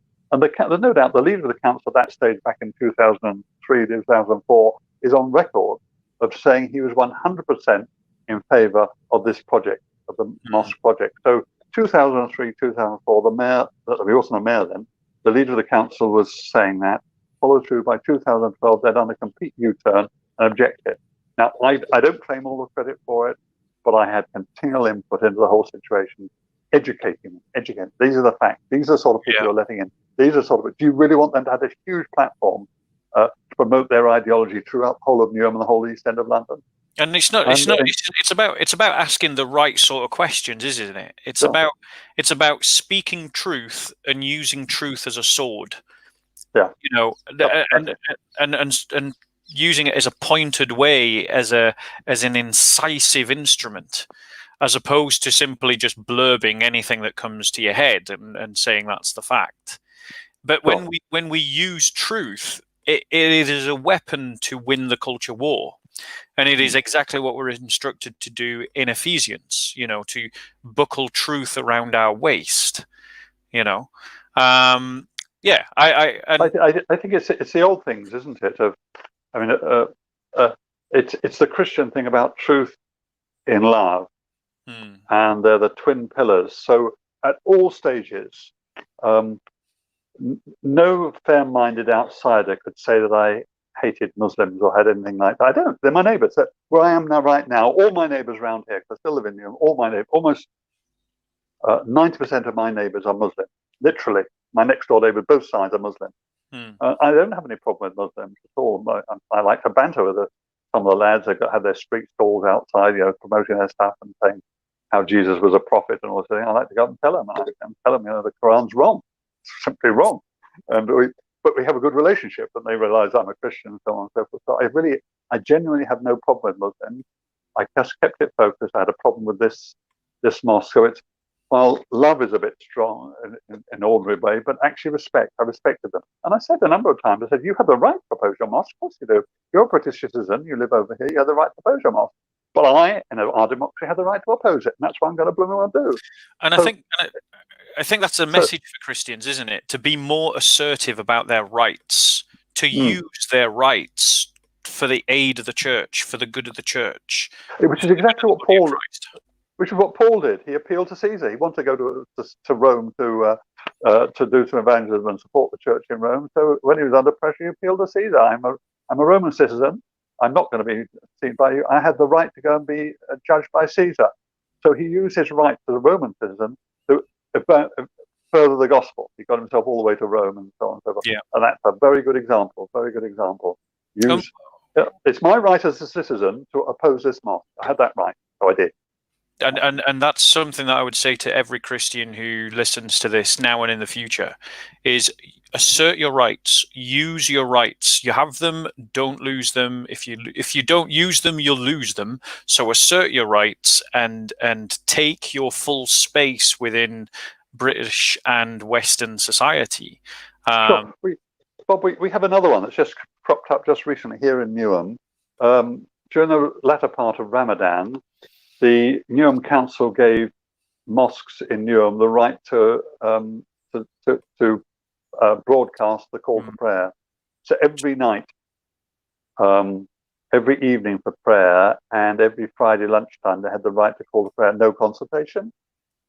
no doubt the leader of the council at that stage, back in 2003, 2004, is on record of saying he was 100% in favour of this project, of the mosque project. So 2003, 2004, the mayor, he wasn't a mayor then, the leader of the council was saying that, followed through by 2012, they'd done a complete U-turn and objected. Now, I don't claim all the credit for it, but I had continual input into the whole situation, educating. These are the facts. These are the sort of people you're letting in. These are sort of, do you really want them to have this huge platform to promote their ideology throughout the whole of Newham and the whole East End of London? And it's about asking the right sort of questions, isn't it? It's about speaking truth and using truth as a sword. Yeah. You know, and using it as a pointed way, as an incisive instrument, as opposed to simply just blurbing anything that comes to your head and saying that's the fact. But when we use truth, it is a weapon to win the culture war. And it is exactly what we're instructed to do in Ephesians, you know, to buckle truth around our waist, you know. I think it's the old things, isn't it? It's the Christian thing about truth in love, and they're the twin pillars. So at all stages, no fair-minded outsider could say that I hated Muslims or had anything like that. I don't. They're my neighbours. Where I am now, right now, all my neighbours around here, because I still live in Newham, all my neighbours, almost 90% of my neighbours are Muslim. Literally, my next door neighbours, both sides are Muslim. I don't have any problem with Muslims at all. I like to banter with some of the lads. They've had their street stalls outside, you know, promoting their stuff and saying how Jesus was a prophet and all this thing. I like to go up and tell them, you know, the Quran's wrong. It's simply wrong. But we have a good relationship, and they realise I'm a Christian and so on and so forth. So I genuinely have no problem with Muslims. I just kept it focused. I had a problem with this mosque. So while love is a bit strong in an ordinary way, but actually respect. I respected them. And I said a number of times, I said, you have the right to oppose your mosque. Of course you do. You're a British citizen. You live over here. You have the right to oppose your mosque. But I, in our democracy, have the right to oppose it. And that's what I'm going to blooming well do. And so, I think that's a message for Christians, isn't it? To be more assertive about their rights, to use their rights for the aid of the church, for the good of the church. Which is exactly what Paul did. He appealed to Caesar. He wanted to go to Rome to do some evangelism and support the church in Rome. So when he was under pressure, he appealed to Caesar. I'm a Roman citizen. I'm not going to be seen by you. I had the right to go and be judged by Caesar. So he used his right as a Roman citizen to further the gospel. He got himself all the way to Rome and so on and so forth. Yeah. And that's a very good example. Very good example. It's my right as a citizen to oppose this mosque. I had that right, so I did. And that's something that I would say to every Christian who listens to this now and in the future is assert your rights, use your rights. You have them, don't lose them. If you don't use them, you'll lose them. So assert your rights and take your full space within British and Western society. Sure. Bob, we have another one that's just cropped up just recently here in Newham. During the latter part of Ramadan, the Newham Council gave mosques in Newham the right to broadcast the call to prayer. So every night, every evening for prayer, and every Friday lunchtime, they had the right to call to prayer. No consultation,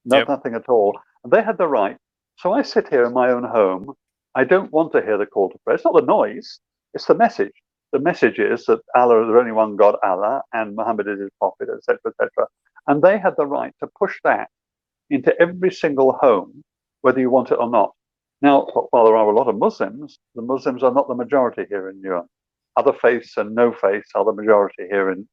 nothing at all. And they had the right. So I sit here in my own home. I don't want to hear the call to prayer. It's not the noise, it's the message. The message is that Allah is the only one God, Allah, and Muhammad is his prophet, etc., etc. And they had the right to push that into every single home, whether you want it or not. Now, while there are a lot of Muslims, the Muslims are not the majority here in Newham. Other faiths and no faiths are the majority here in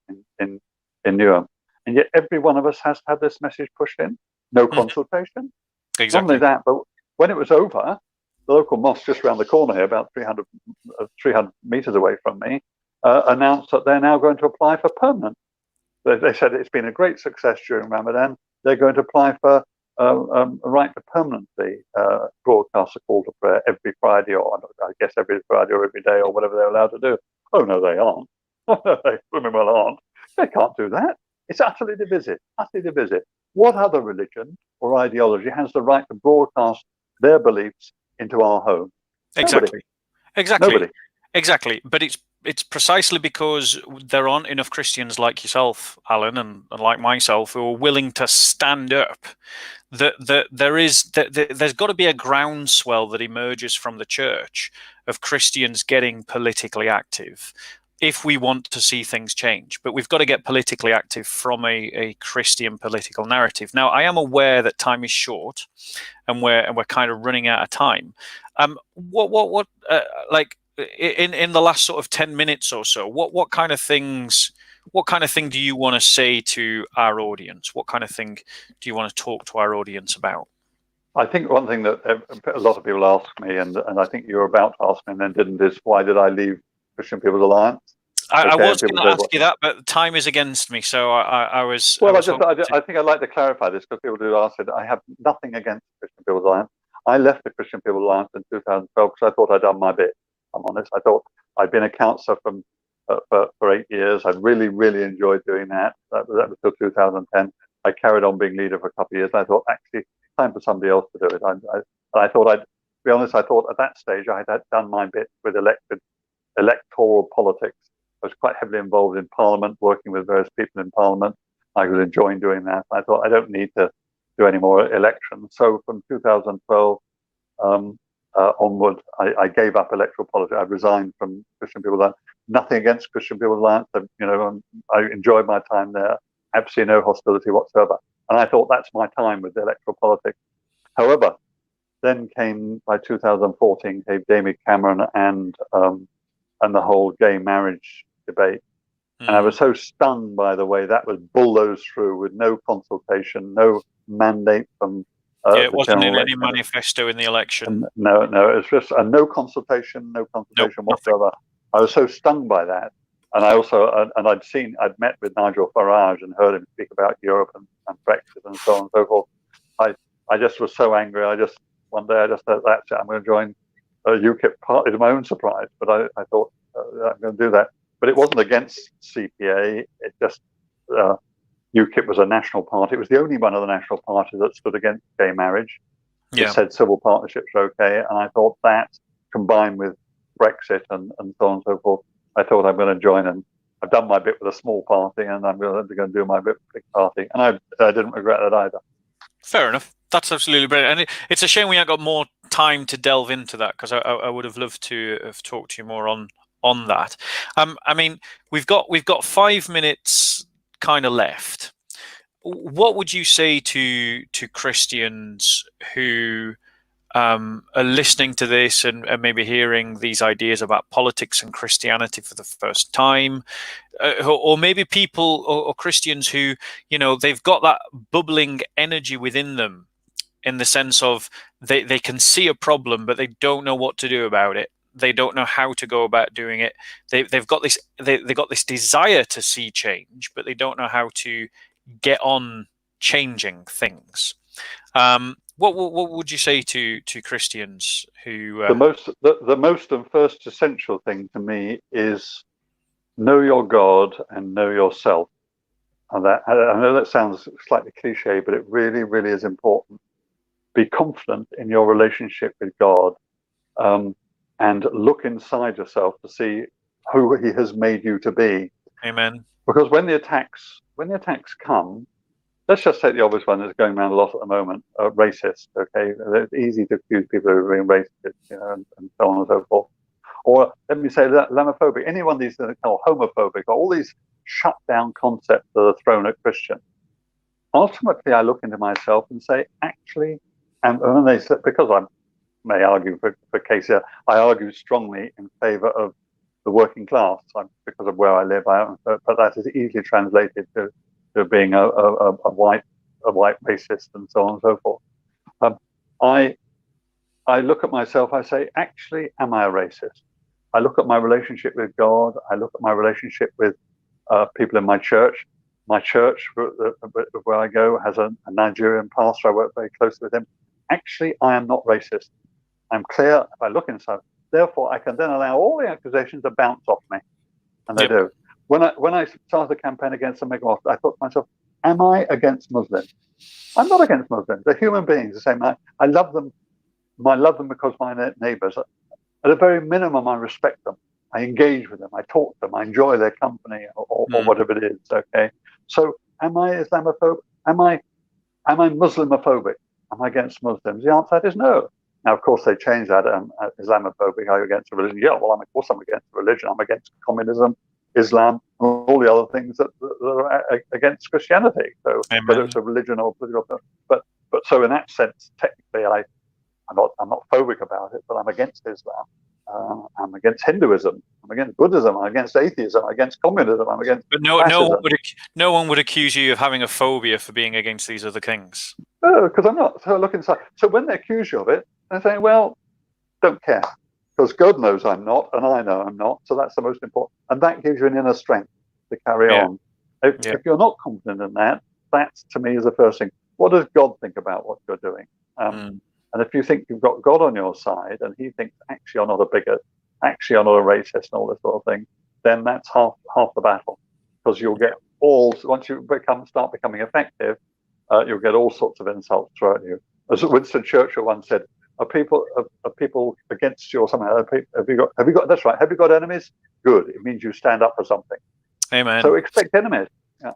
Newham. And yet every one of us has had this message pushed in. No consultation. Exactly. Not only that, but when it was over, the local mosque just around the corner here, about 300 meters away from me, announced that they're now going to apply for permanent. They said it's been a great success during Ramadan. They're going to apply for a right to permanently broadcast a call to prayer every Friday, or I guess every Friday or every day, or whatever they're allowed to do. Oh, no, they aren't. They blooming well aren't. They can't do that. It's utterly divisive, utterly divisive. What other religion or ideology has the right to broadcast their beliefs into our home? Exactly. Nobody. Exactly. Nobody. Exactly. But it's precisely because there aren't enough Christians like yourself, Alan, and like myself, who are willing to stand up. There's got to be a groundswell that emerges from the church of Christians getting politically active if we want to see things change. But we've got to get politically active from a Christian political narrative. Now, I am aware that time is short, and we're kind of running out of time. Like in the last sort of 10 minutes or so, what kind of thing do you want to say to our audience? What kind of thing do you want to talk to our audience about? I think one thing that a lot of people ask me, and I think you were about to ask me and then didn't, is why did I leave Christian People's Alliance? I was going to ask you that, but time is against me, so I was. Well, I think I'd like to clarify this because people do ask it. I have nothing against Christian People's Alliance. I left the Christian People's Alliance in 2012 because I thought I'd done my bit. I'm honest. I thought I'd been a counsellor for 8 years. I really, really enjoyed doing that. That was till 2010. I carried on being leader for a couple of years. I thought, actually, time for somebody else to do it. I thought to be honest, I thought at that stage I had done my bit with electoral politics. I was quite heavily involved in Parliament, working with various people in Parliament. I was enjoying doing that. I thought I don't need to do any more elections. So from 2012 onward, I gave up electoral politics. I resigned from Christian People's Alliance. Nothing against Christian People's Alliance. I enjoyed my time there. Absolutely no hostility whatsoever. And I thought that's my time with the electoral politics. However, then came by 2014 came David Cameron and the whole gay marriage debate. And I was so stung by the way that was bulldozed through with no consultation, no mandate from it wasn't in any manifesto in the election. No, it was just no consultation whatsoever. I was so stung by that. And I also, I'd met with Nigel Farage and heard him speak about Europe and Brexit and so on and so forth. I just was so angry. One day I just thought, that's it, I'm going to join UKIP party to my own surprise. But I thought, I'm going to do that. But it wasn't against CPA. It just, UKIP was a national party. It was the only one of the national parties that stood against gay marriage. It said civil partnerships are okay. And I thought that, combined with Brexit and so on and so forth, I thought I'm going to join, and I've done my bit with a small party, and I'm going to do my bit with a big party. And I didn't regret that either. Fair enough. That's absolutely brilliant. And it's a shame we haven't got more time to delve into that, because I would have loved to have talked to you more on that. I mean, we've got 5 minutes kind of left. What would you say to Christians who are listening to this and maybe hearing these ideas about politics and Christianity for the first time, or maybe people or Christians who, they've got that bubbling energy within them, in the sense of they can see a problem, but they don't know what to do about it. They don't know how to go about doing it. They've got this desire to see change, but they don't know how to get on changing things. What would you say to Christians who? The most and first essential thing to me is know your God and know yourself. And that, I know that sounds slightly cliche, but it really, really is important. Be confident in your relationship with God, and look inside yourself to see who He has made you to be. Amen. Because when the attacks come, let's just take the obvious one that's going around a lot at the moment: racist. Okay, it's easy to accuse people of being racist, and so on and so forth. Or let me say Islamophobic. Any one of these, or homophobic, or all these shut down concepts that are thrown at Christians. Ultimately, I look into myself and say, actually, and when they say, because I may argue for Casey, I argue strongly in favour of the working class because of where I live. But that is easily translated to being a white racist and so on and so forth. I look at myself. I say, actually, am I a racist? I look at my relationship with God. I look at my relationship with people in my church. My church, where I go, has a Nigerian pastor. I work very closely with him. Actually, I am not racist. I'm clear if I look inside. Therefore, I can then allow all the accusations to bounce off me, and they do. When I started the campaign against the mega mosque, I thought to myself, am I against Muslims? I'm not against Muslims. They're human beings. The same. I love them. I love them because my neighbours. At a very minimum, I respect them. I engage with them. I talk to them. I enjoy their company, or whatever it is. Okay. So, am I Islamophobic? Am I Muslimophobic? Am I against Muslims? The answer is no. Now, of course, they changed that. Islamophobic. Are you against religion? Yeah. Well, of course, I'm against religion. I'm against communism, Islam, and all the other things that are against Christianity. So, whether it's a religion or political, but so in that sense, technically, I'm not phobic about it, but I'm against Islam. I'm against Hinduism. I'm against Buddhism. I'm against atheism. I'm against communism. I'm against fascism. No one would accuse you of having a phobia for being against these other things. No, because I'm not. So I look inside. So when they accuse you of it, they're saying, well, don't care. Because God knows I'm not, and I know I'm not. So that's the most important. And that gives you an inner strength to carry on. If you're not confident in that, that to me is the first thing. What does God think about what you're doing? And if you think you've got God on your side, and He thinks actually you're not a bigot, actually you're not a racist, and all this sort of thing, then that's half the battle. Because you'll get once you start becoming effective, you'll get all sorts of insults thrown at you. As Winston Churchill once said, are people against you or something? Have you got? That's right. Have you got enemies? Good. It means you stand up for something. Amen. So expect enemies. Yeah.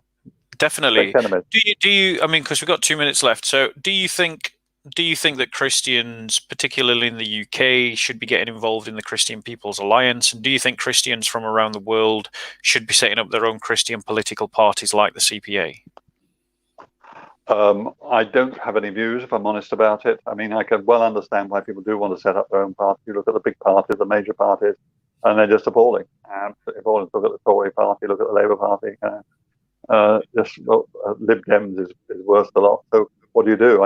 Definitely. Expect enemies. Do you? I mean, because we've got 2 minutes left. So, do you think that Christians, particularly in the UK, should be getting involved in the Christian People's Alliance? And do you think Christians from around the world should be setting up their own Christian political parties like the CPA? I don't have any views, if I'm honest about it. I mean, I can well understand why people do want to set up their own party. You look at the big parties, the major parties, and they're just appalling. Absolutely appalling. Look at the Tory party, look at the Labour party. Lib Dems is worse a lot. So what do?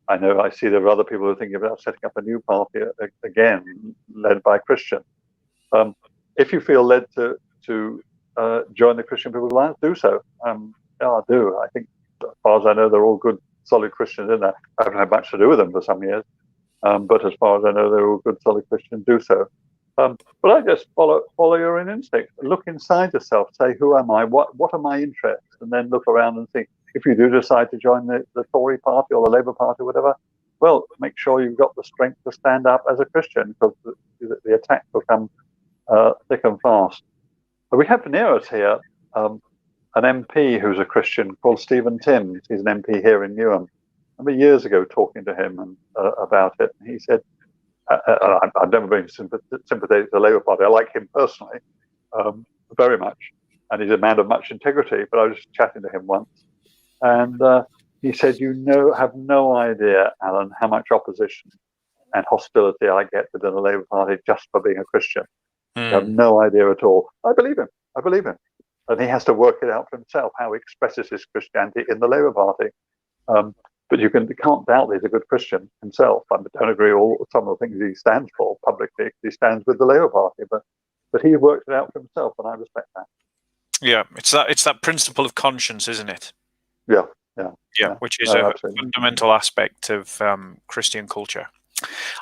I see there are other people who are thinking about setting up a new party again, led by Christians. If you feel led to join the Christian People's Alliance, do so. I do. I think, as far as I know, they're all good, solid Christians in there. I haven't had much to do with them for some years, but as far as I know, they're all good, solid Christians. Do so. But I just follow your own instinct. Look inside yourself. Say, who am I? What are my interests? And then look around and think. If you do decide to join the Tory party or the Labour party, or whatever, well, make sure you've got the strength to stand up as a Christian, because the attacks will come thick and fast. But we have near us here an MP who's a Christian called Stephen Timms. He's an MP here in Newham. I remember years ago talking to him about it, and he said, I've never been sympathetic to the Labour Party. I like him personally very much, and he's a man of much integrity. But I was just chatting to him once, and he said, have no idea, Alan, how much opposition and hostility I get within the Labour Party just for being a Christian. You have no idea at all. I believe him. And he has to work it out for himself, how he expresses his Christianity in the Labour Party. But you can't doubt that he's a good Christian himself. I don't agree with some of the things he stands for publicly. He stands with the Labour Party, but he worked it out for himself, and I respect that. Yeah, it's that principle of conscience, isn't it? Yeah, Yeah. which is No, a absolutely. fundamental aspect of Christian culture.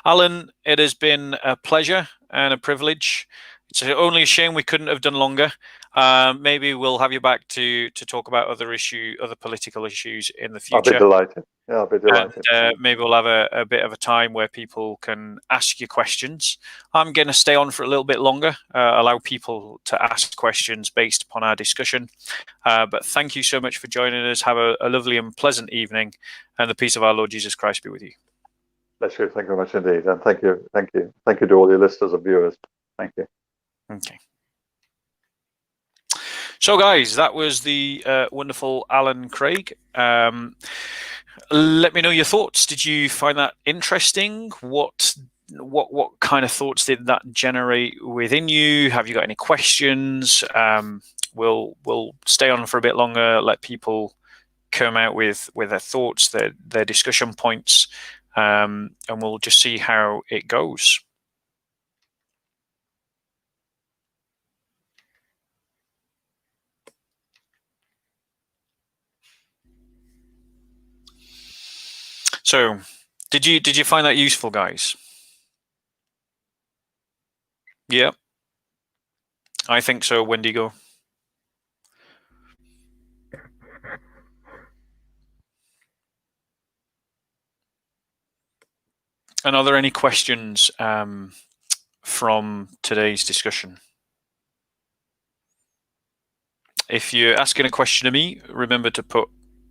Alan, it has been a pleasure and a privilege. It's only a shame we couldn't have done longer. Maybe we'll have you back to talk about other political issues in the I'll be future. delighted. Yeah, I'll be delighted. And maybe we'll have a bit of a time where people can ask you questions. I'm going to stay on for a little bit longer, allow people to ask questions based upon our discussion. But thank you so much for joining us. Have a lovely and pleasant evening, and the peace of our Lord Jesus Christ be with you. Bless you. Thank you very much indeed. And thank you to all your listeners and viewers. Thank you. Okay. So, guys, that was the wonderful Alan Craig. Let me know your thoughts. Did you find that interesting? What kind of thoughts did that generate within you? Have you got any questions? We'll stay on for a bit longer. Let people come out with their thoughts, their discussion points, and we'll just see how it goes. So, did you find that useful, guys? Yeah, I think so. Wendigo. And are there any questions from today's discussion? If you're asking a question to me, remember to put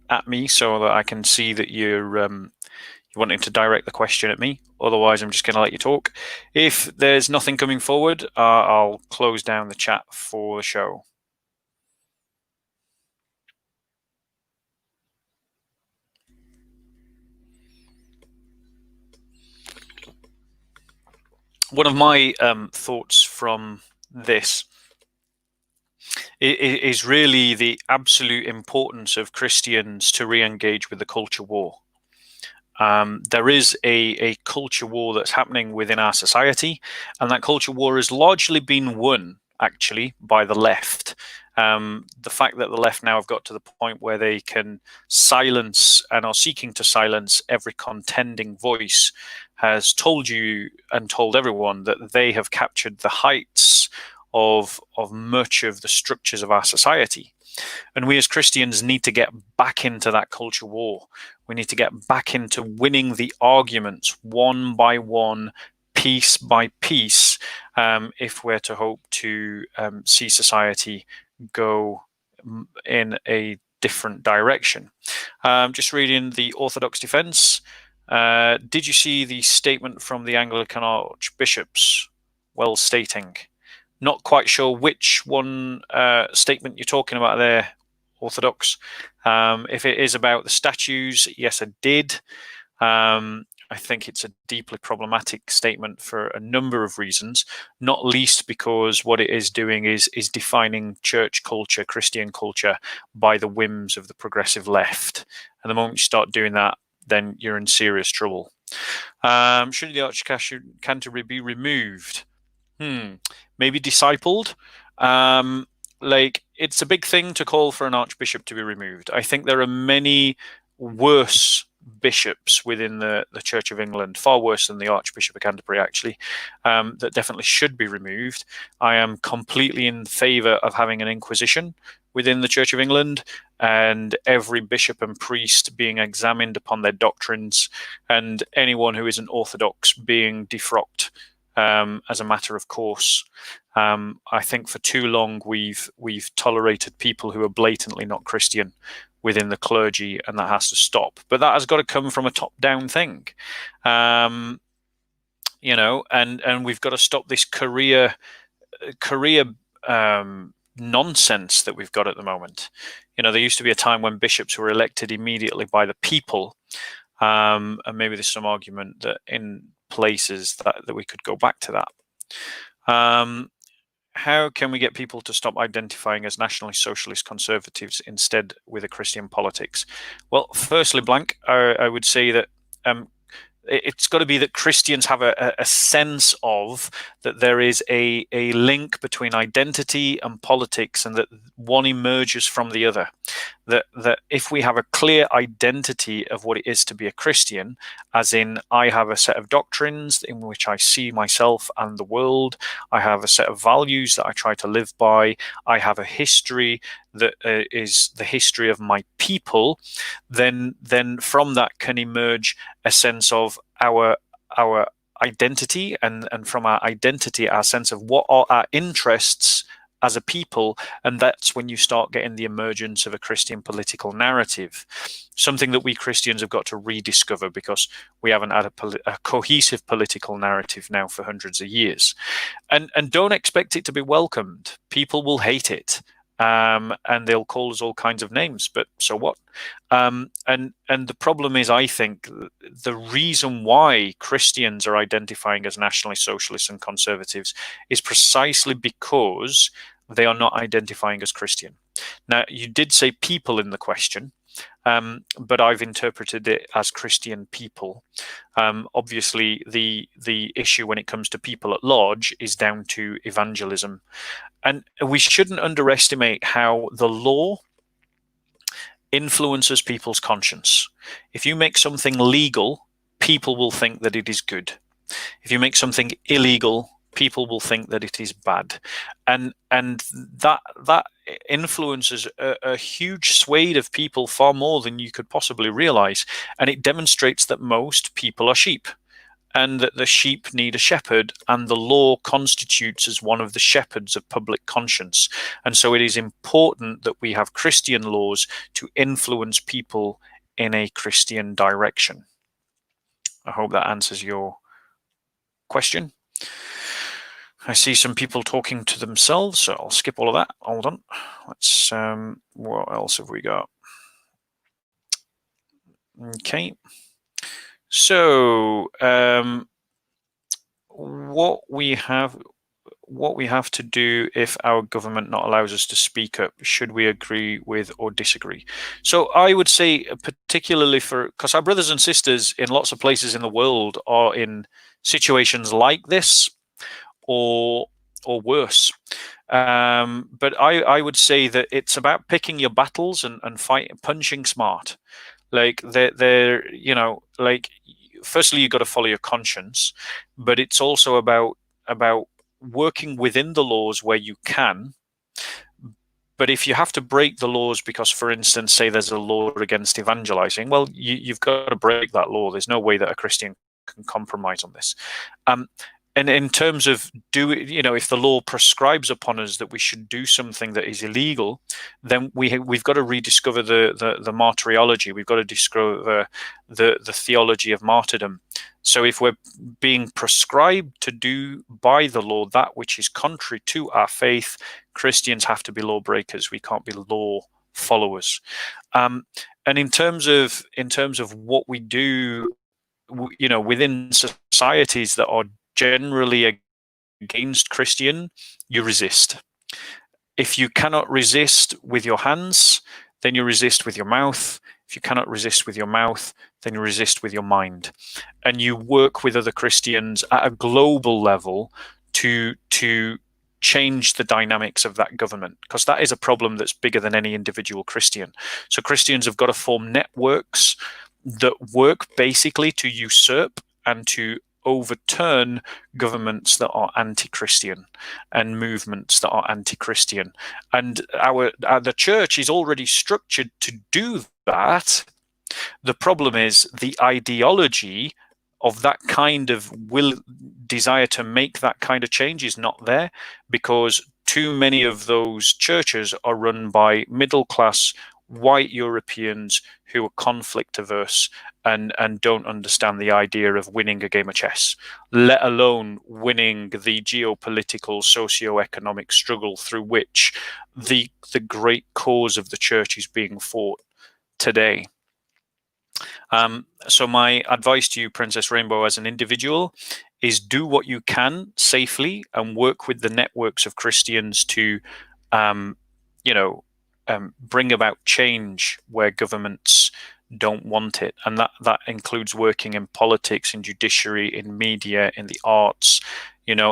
at me so that I can see that you're wanting to direct the question at me. Otherwise, I'm just going to let you talk. If there's nothing coming forward, I'll close down the chat for the show. One of my thoughts from this is really the absolute importance of Christians to re-engage with the culture war. There is a culture war that's happening within our society, and that culture war has largely been won, actually, by the left. The fact that the left now have got to the point where they can silence and are seeking to silence every contending voice has told you and told everyone that they have captured the heights of much of the structures of our society. And we as Christians need to get back into that culture war. We need to get back into winning the arguments one by one, piece by piece, if we're to hope to see society go in a different direction. Just reading the Orthodox defense. Did you see the statement from the Anglican archbishops? Well, stating. Not quite sure which one statement you're talking about there, Orthodox. If it is about the statues, yes, I did. I think it's a deeply problematic statement for a number of reasons, not least because what it is doing is defining church culture, Christian culture, by the whims of the progressive left. And the moment you start doing that, then you're in serious trouble. Should the archcantor be removed? Maybe discipled. Like, it's a big thing to call for an archbishop to be removed. I think there are many worse bishops within the Church of England, far worse than the Archbishop of Canterbury, actually, that definitely should be removed. I am completely in favour of having an inquisition within the Church of England, and every bishop and priest being examined upon their doctrines, and anyone who isn't orthodox being defrocked as a matter of course. I think for too long we've tolerated people who are blatantly not Christian within the clergy, and that has to stop. But that has got to come from a top-down thing, you know, and we've got to stop this career nonsense that we've got at the moment. You know, there used to be a time when bishops were elected immediately by the people, and maybe there's some argument that in places that we could go back to that. How can we get people to stop identifying as nationalist, socialist, conservatives instead with a Christian politics? Well, firstly, Blank, I would say that it's got to be that Christians have a sense of that there is a link between identity and politics, and that one emerges from the other. That if we have a clear identity of what it is to be a Christian, as in I have a set of doctrines in which I see myself and the world, I have a set of values that I try to live by, I have a history that is the history of my people, then from that can emerge a sense of our identity, and from our identity, our sense of what are our interests as a people. And that's when you start getting the emergence of a Christian political narrative, something that we Christians have got to rediscover, because we haven't had a cohesive political narrative now for hundreds of years. And don't expect it to be welcomed. People will hate it. And they'll call us all kinds of names, but so what? And the problem is, I think, the reason why Christians are identifying as nationalist, socialists, and conservatives is precisely because they are not identifying as Christian. Now, you did say people in the question, but I've interpreted it as Christian people. Obviously, the issue when it comes to people at large is down to evangelism. And we shouldn't underestimate how the law influences people's conscience. If you make something legal, people will think that it is good. If you make something illegal, people will think that it is bad. And that influences a huge swathe of people, far more than you could possibly realize. And it demonstrates that most people are sheep, and that the sheep need a shepherd, and the law constitutes as one of the shepherds of public conscience. And so it is important that we have Christian laws to influence people in a Christian direction. I hope that answers your question. I see some people talking to themselves, so I'll skip all of that. Hold on. Let's, what else have we got? Okay. So, what we have to do if our government not allows us to speak up, should we agree with or disagree? So I would say, particularly because our brothers and sisters in lots of places in the world are in situations like this, or worse. But I would say that it's about picking your battles and fighting, punching smart. Like they're like, firstly, you've got to follow your conscience, but it's also about working within the laws where you can. But if you have to break the laws because, for instance, say there's a law against evangelizing, well, you've got to break that law. There's no way that a Christian can compromise on this. And in terms of if the law prescribes upon us that we should do something that is illegal, then we've got to rediscover the martyrology. We've got to discover the theology of martyrdom. So if we're being prescribed to do by the law that which is contrary to our faith, Christians have to be lawbreakers. We can't be law followers. And in terms of what we do, within societies that are generally against Christian, you resist. If you cannot resist with your hands, then you resist with your mouth. If you cannot resist with your mouth, then you resist with your mind. And you work with other Christians at a global level to change the dynamics of that government, because that is a problem that's bigger than any individual Christian. So Christians have got to form networks that work basically to usurp and to overturn governments that are anti-Christian and movements that are anti-Christian. And the church is already structured to do that. The problem is the ideology of that kind of desire to make that kind of change is not there, because too many of those churches are run by middle-class white Europeans who are conflict averse and don't understand the idea of winning a game of chess, let alone winning the geopolitical, socio-economic struggle through which the great cause of the church is being fought today. So my advice to you, Princess Rainbow, as an individual, is do what you can safely and work with the networks of Christians to, bring about change where governments don't want it, and that includes working in politics, in judiciary, in media, in the arts.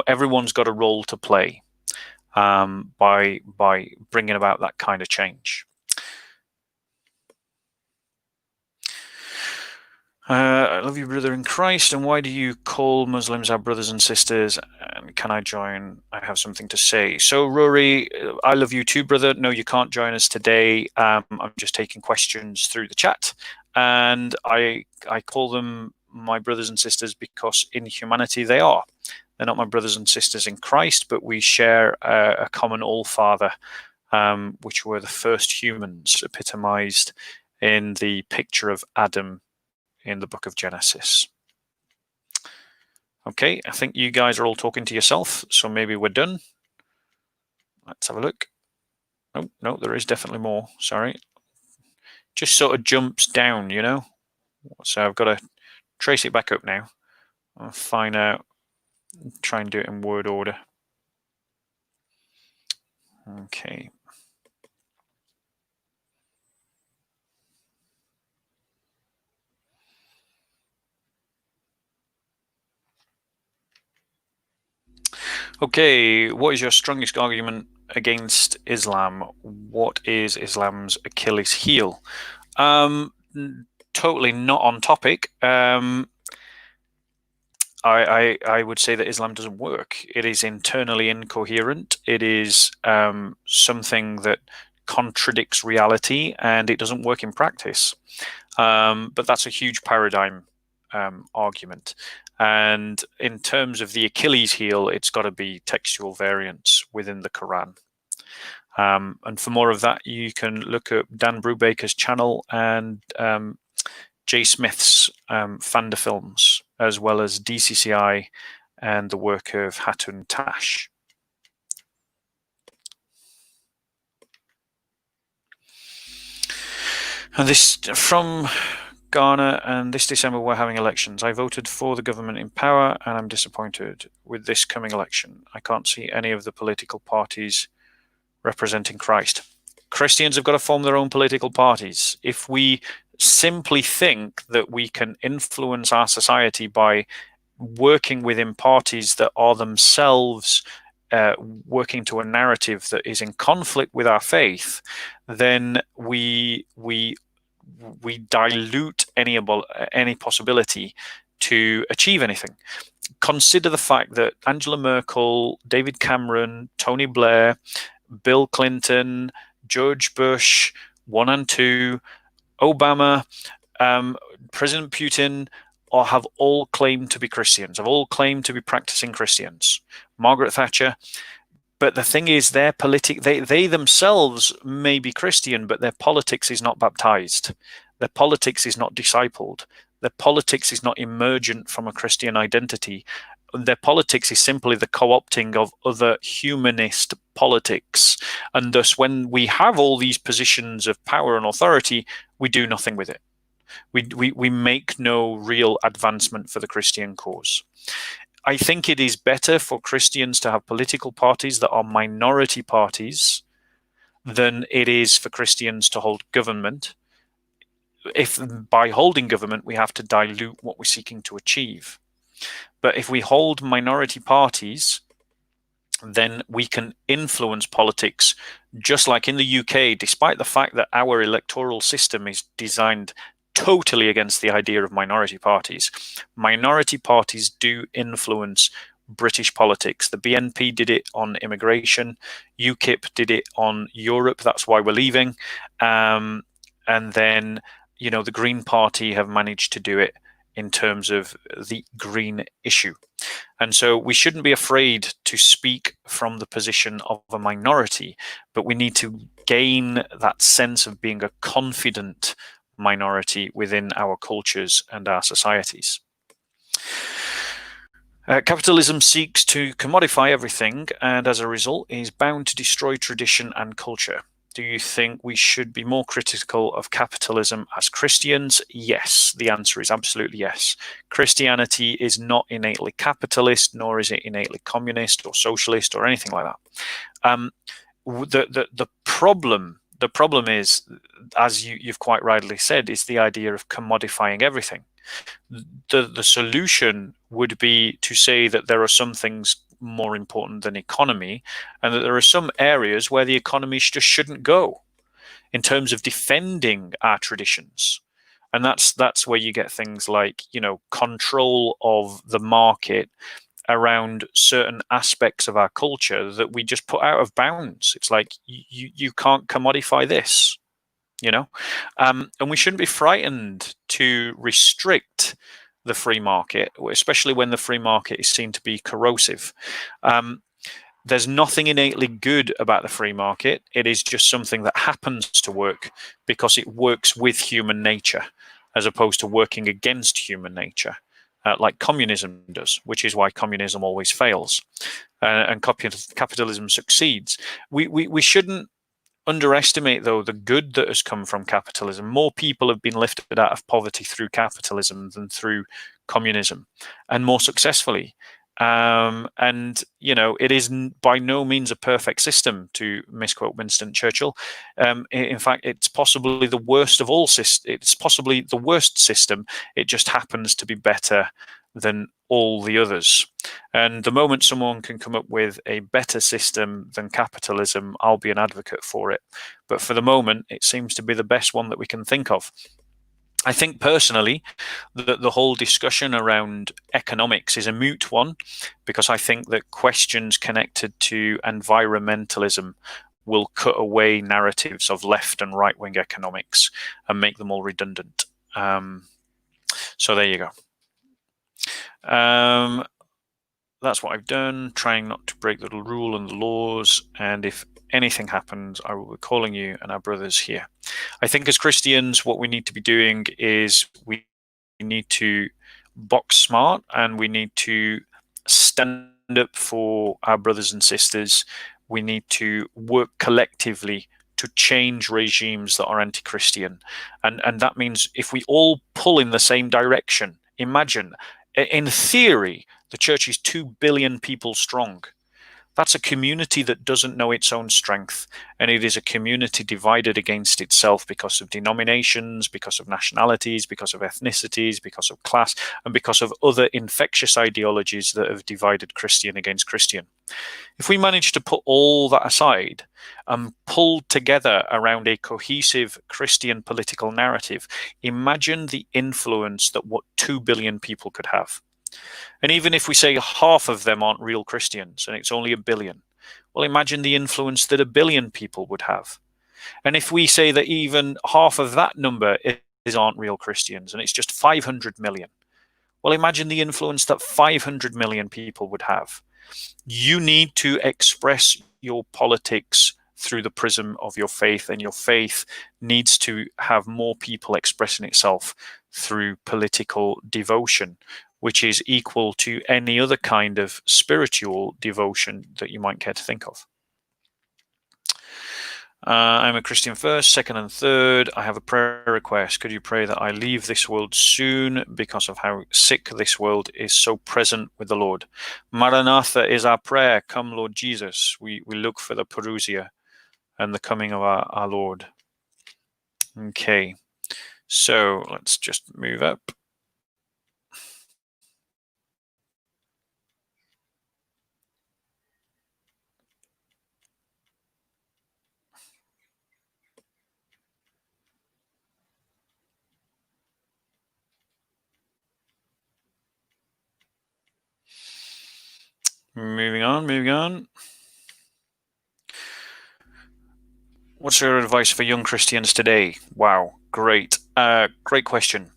Everyone's got a role to play by bringing about that kind of change. I love you, brother in Christ. And why do you call Muslims our brothers and sisters? And can I join? I have something to say. So, Rory, I love you too, brother. No, you can't join us today. I'm just taking questions through the chat. And I call them my brothers and sisters because in humanity they are. They're not my brothers and sisters in Christ, but we share a common all-father, which were the first humans epitomized in the picture of Adam in the book of Genesis. Okay, I think you guys are all talking to yourself, so maybe we're done. Let's have a look. Oh, no, there is definitely more. Sorry. Just sort of jumps down, So I've got to trace it back up now. I'll find out, try and do it in word order. Okay. Okay, what is your strongest argument against Islam? What is Islam's Achilles heel? Totally not on topic. I would say that Islam doesn't work. It is internally incoherent. It is something that contradicts reality, and it doesn't work in practice. But that's a huge paradigm argument. And in terms of the Achilles heel, it's got to be textual variants within the Quran. And for more of that, you can look at Dan Brubaker's channel and Jay Smith's Fanda Films, as well as DCCI and the work of Hatun Tash. And this from Ghana, and this December we're having elections. I voted for the government in power and I'm disappointed with this coming election. I can't see any of the political parties representing Christ. Christians have got to form their own political parties. If we simply think that we can influence our society by working within parties that are themselves working to a narrative that is in conflict with our faith, then we dilute any possibility to achieve anything. Consider the fact that Angela Merkel, David Cameron, Tony Blair, Bill Clinton, George Bush, 1 and 2, Obama, President Putin have all claimed to be Christians, have all claimed to be practicing Christians. Margaret Thatcher. But the thing is, they themselves may be Christian, but their politics is not baptized. Their politics is not discipled. Their politics is not emergent from a Christian identity. Their politics is simply the co-opting of other humanist politics. And thus, when we have all these positions of power and authority, we do nothing with it. We make no real advancement for the Christian cause. I think it is better for Christians to have political parties that are minority parties than it is for Christians to hold government, if by holding government we have to dilute what we're seeking to achieve. But if we hold minority parties, then we can influence politics, just like in the UK, despite the fact that our electoral system is designed totally against the idea of minority parties. Minority parties do influence British politics. The BNP did it on immigration. UKIP did it on Europe. That's why we're leaving. And then, the Green Party have managed to do it in terms of the green issue. And so we shouldn't be afraid to speak from the position of a minority, but we need to gain that sense of being a confident minority within our cultures and our societies. Capitalism seeks to commodify everything and as a result is bound to destroy tradition and culture. Do you think we should be more critical of capitalism as Christians? Yes, the answer is absolutely yes. Christianity is not innately capitalist, nor is it innately communist or socialist or anything like that. The problem the problem is, as you've quite rightly said, is the idea of commodifying everything. The solution would be to say that there are some things more important than economy, and that there are some areas where the economy just shouldn't go in terms of defending our traditions. And that's where you get things like, control of the market around certain aspects of our culture that we just put out of bounds. It's like you can't commodify this, and we shouldn't be frightened to restrict the free market, especially when the free market is seen to be corrosive. There's nothing innately good about the free market. It is just something that happens to work because it works with human nature, as opposed to working against human nature, like communism does, which is why communism always fails, and capitalism succeeds. We shouldn't underestimate, though, the good that has come from capitalism. More people have been lifted out of poverty through capitalism than through communism, and more successfully. And it is by no means a perfect system, to misquote Winston Churchill. In fact, it's possibly the worst of all. It's possibly the worst system. It just happens to be better than all the others. And the moment someone can come up with a better system than capitalism, I'll be an advocate for it. But for the moment, it seems to be the best one that we can think of. I think personally that the whole discussion around economics is a moot one, because I think that questions connected to environmentalism will cut away narratives of left and right-wing economics and make them all redundant. So there you go. That's what I've done, trying not to break the rule and the laws. And if anything happens, I will be calling you and our brothers here. I think as Christians, what we need to be doing is we need to box smart, and we need to stand up for our brothers and sisters. We need to work collectively to change regimes that are anti-Christian. And that means if we all pull in the same direction, imagine, in theory, the church is 2 billion people strong. That's a community that doesn't know its own strength, and it is a community divided against itself because of denominations, because of nationalities, because of ethnicities, because of class, and because of other infectious ideologies that have divided Christian against Christian. If we manage to put all that aside and pull together around a cohesive Christian political narrative, imagine the influence that what 2 billion people could have. And even if we say half of them aren't real Christians and it's only 1 billion, well, imagine the influence that 1 billion people would have. And if we say that even half of that number aren't real Christians and it's just 500 million, well, imagine the influence that 500 million people would have. You need to express your politics through the prism of your faith, and your faith needs to have more people expressing itself through political devotion, which is equal to any other kind of spiritual devotion that you might care to think of. I'm a Christian first, second and third. I have a prayer request. Could you pray that I leave this world soon because of how sick this world is so present with the Lord? Maranatha is our prayer. Come, Lord Jesus. We look for the parousia and the coming of our Lord. Okay, so let's just move up. Moving on. What's your advice for young Christians today? Wow, great. Great question.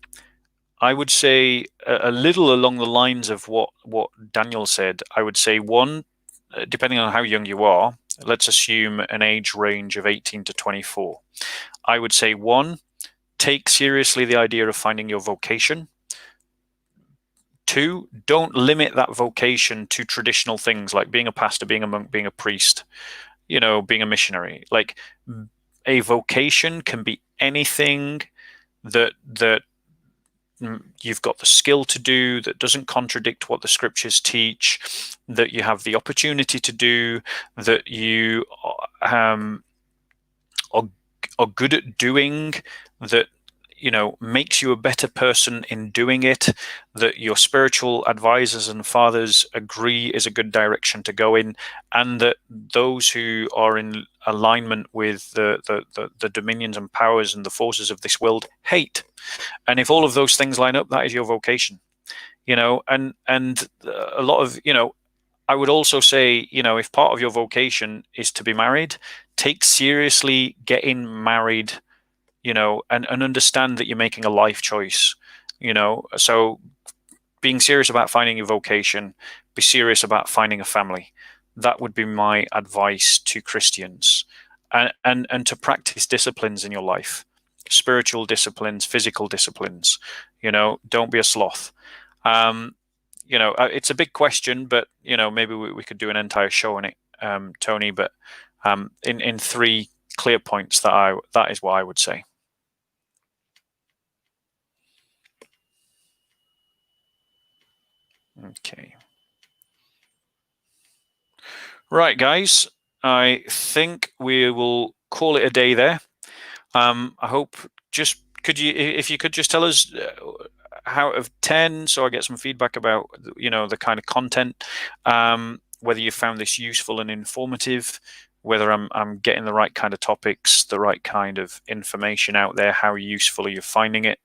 I would say a little along the lines of what Daniel said. I would say one, depending on how young you are, let's assume an age range of 18 to 24. I would say one, take seriously the idea of finding your vocation. Two, don't limit that vocation to traditional things like being a pastor, being a monk, being a priest, being a missionary. Like, a vocation can be anything that you've got the skill to do, that doesn't contradict what the scriptures teach, that you have the opportunity to do, that you are are good at doing that, makes you a better person in doing it, that your spiritual advisors and fathers agree is a good direction to go in, and that those who are in alignment with the dominions and powers and the forces of this world hate. And if all of those things line up, that is your vocation. And a lot of, I would also say, if part of your vocation is to be married, take seriously getting married, and understand that you're making a life choice, so being serious about finding your vocation, be serious about finding a family. That would be my advice to Christians, and to practice disciplines in your life, spiritual disciplines, physical disciplines. Don't be a sloth. It's a big question, but maybe we could do an entire show on it, Tony. But in 3 clear points, that is what I would say. Okay. Right, guys. I think we will call it a day there. I hope if you could just tell us out of 10, so I get some feedback about the kind of content, whether you found this useful and informative, whether I'm getting the right kind of topics, the right kind of information out there, how useful are you finding it?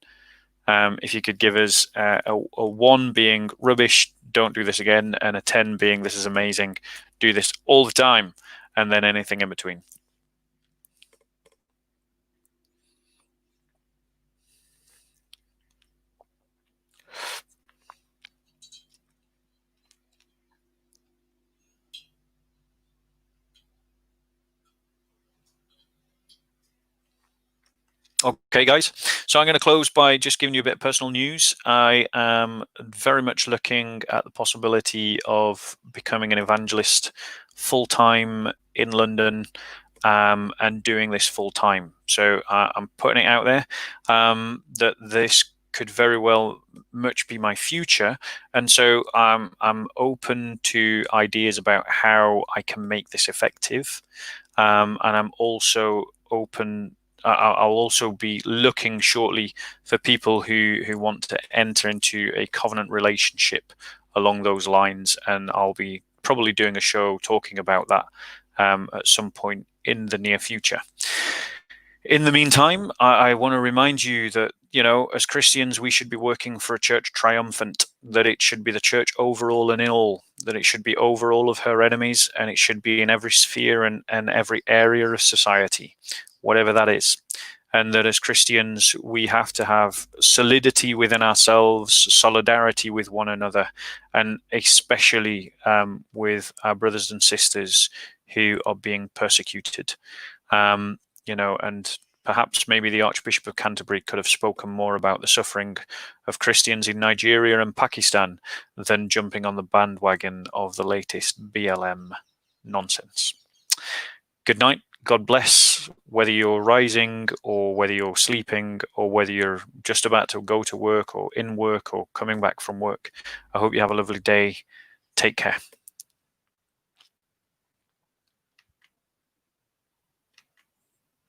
If you could give us a 1 being rubbish, don't do this again, and a 10 being this is amazing, do this all the time, and then anything in between. Okay, guys. So I'm going to close by just giving you a bit of personal news. I am very much looking at the possibility of becoming an evangelist full-time in London, and doing this full-time. So I'm putting it out there that this could very well much be my future. And so I'm open to ideas about how I can make this effective. And I'm also open. I'll also be looking shortly for people who want to enter into a covenant relationship along those lines, and I'll be probably doing a show talking about that at some point in the near future. In the meantime, I want to remind you that, as Christians, we should be working for a church triumphant, that it should be the church overall and in all, that it should be over all of her enemies, and it should be in every sphere and every area of society, whatever that is. And that as Christians, we have to have solidity within ourselves, solidarity with one another, and especially with our brothers and sisters who are being persecuted. And perhaps maybe the Archbishop of Canterbury could have spoken more about the suffering of Christians in Nigeria and Pakistan than jumping on the bandwagon of the latest BLM nonsense. Good night. God bless, whether you're rising or whether you're sleeping or whether you're just about to go to work or in work or coming back from work. I hope you have a lovely day. Take care.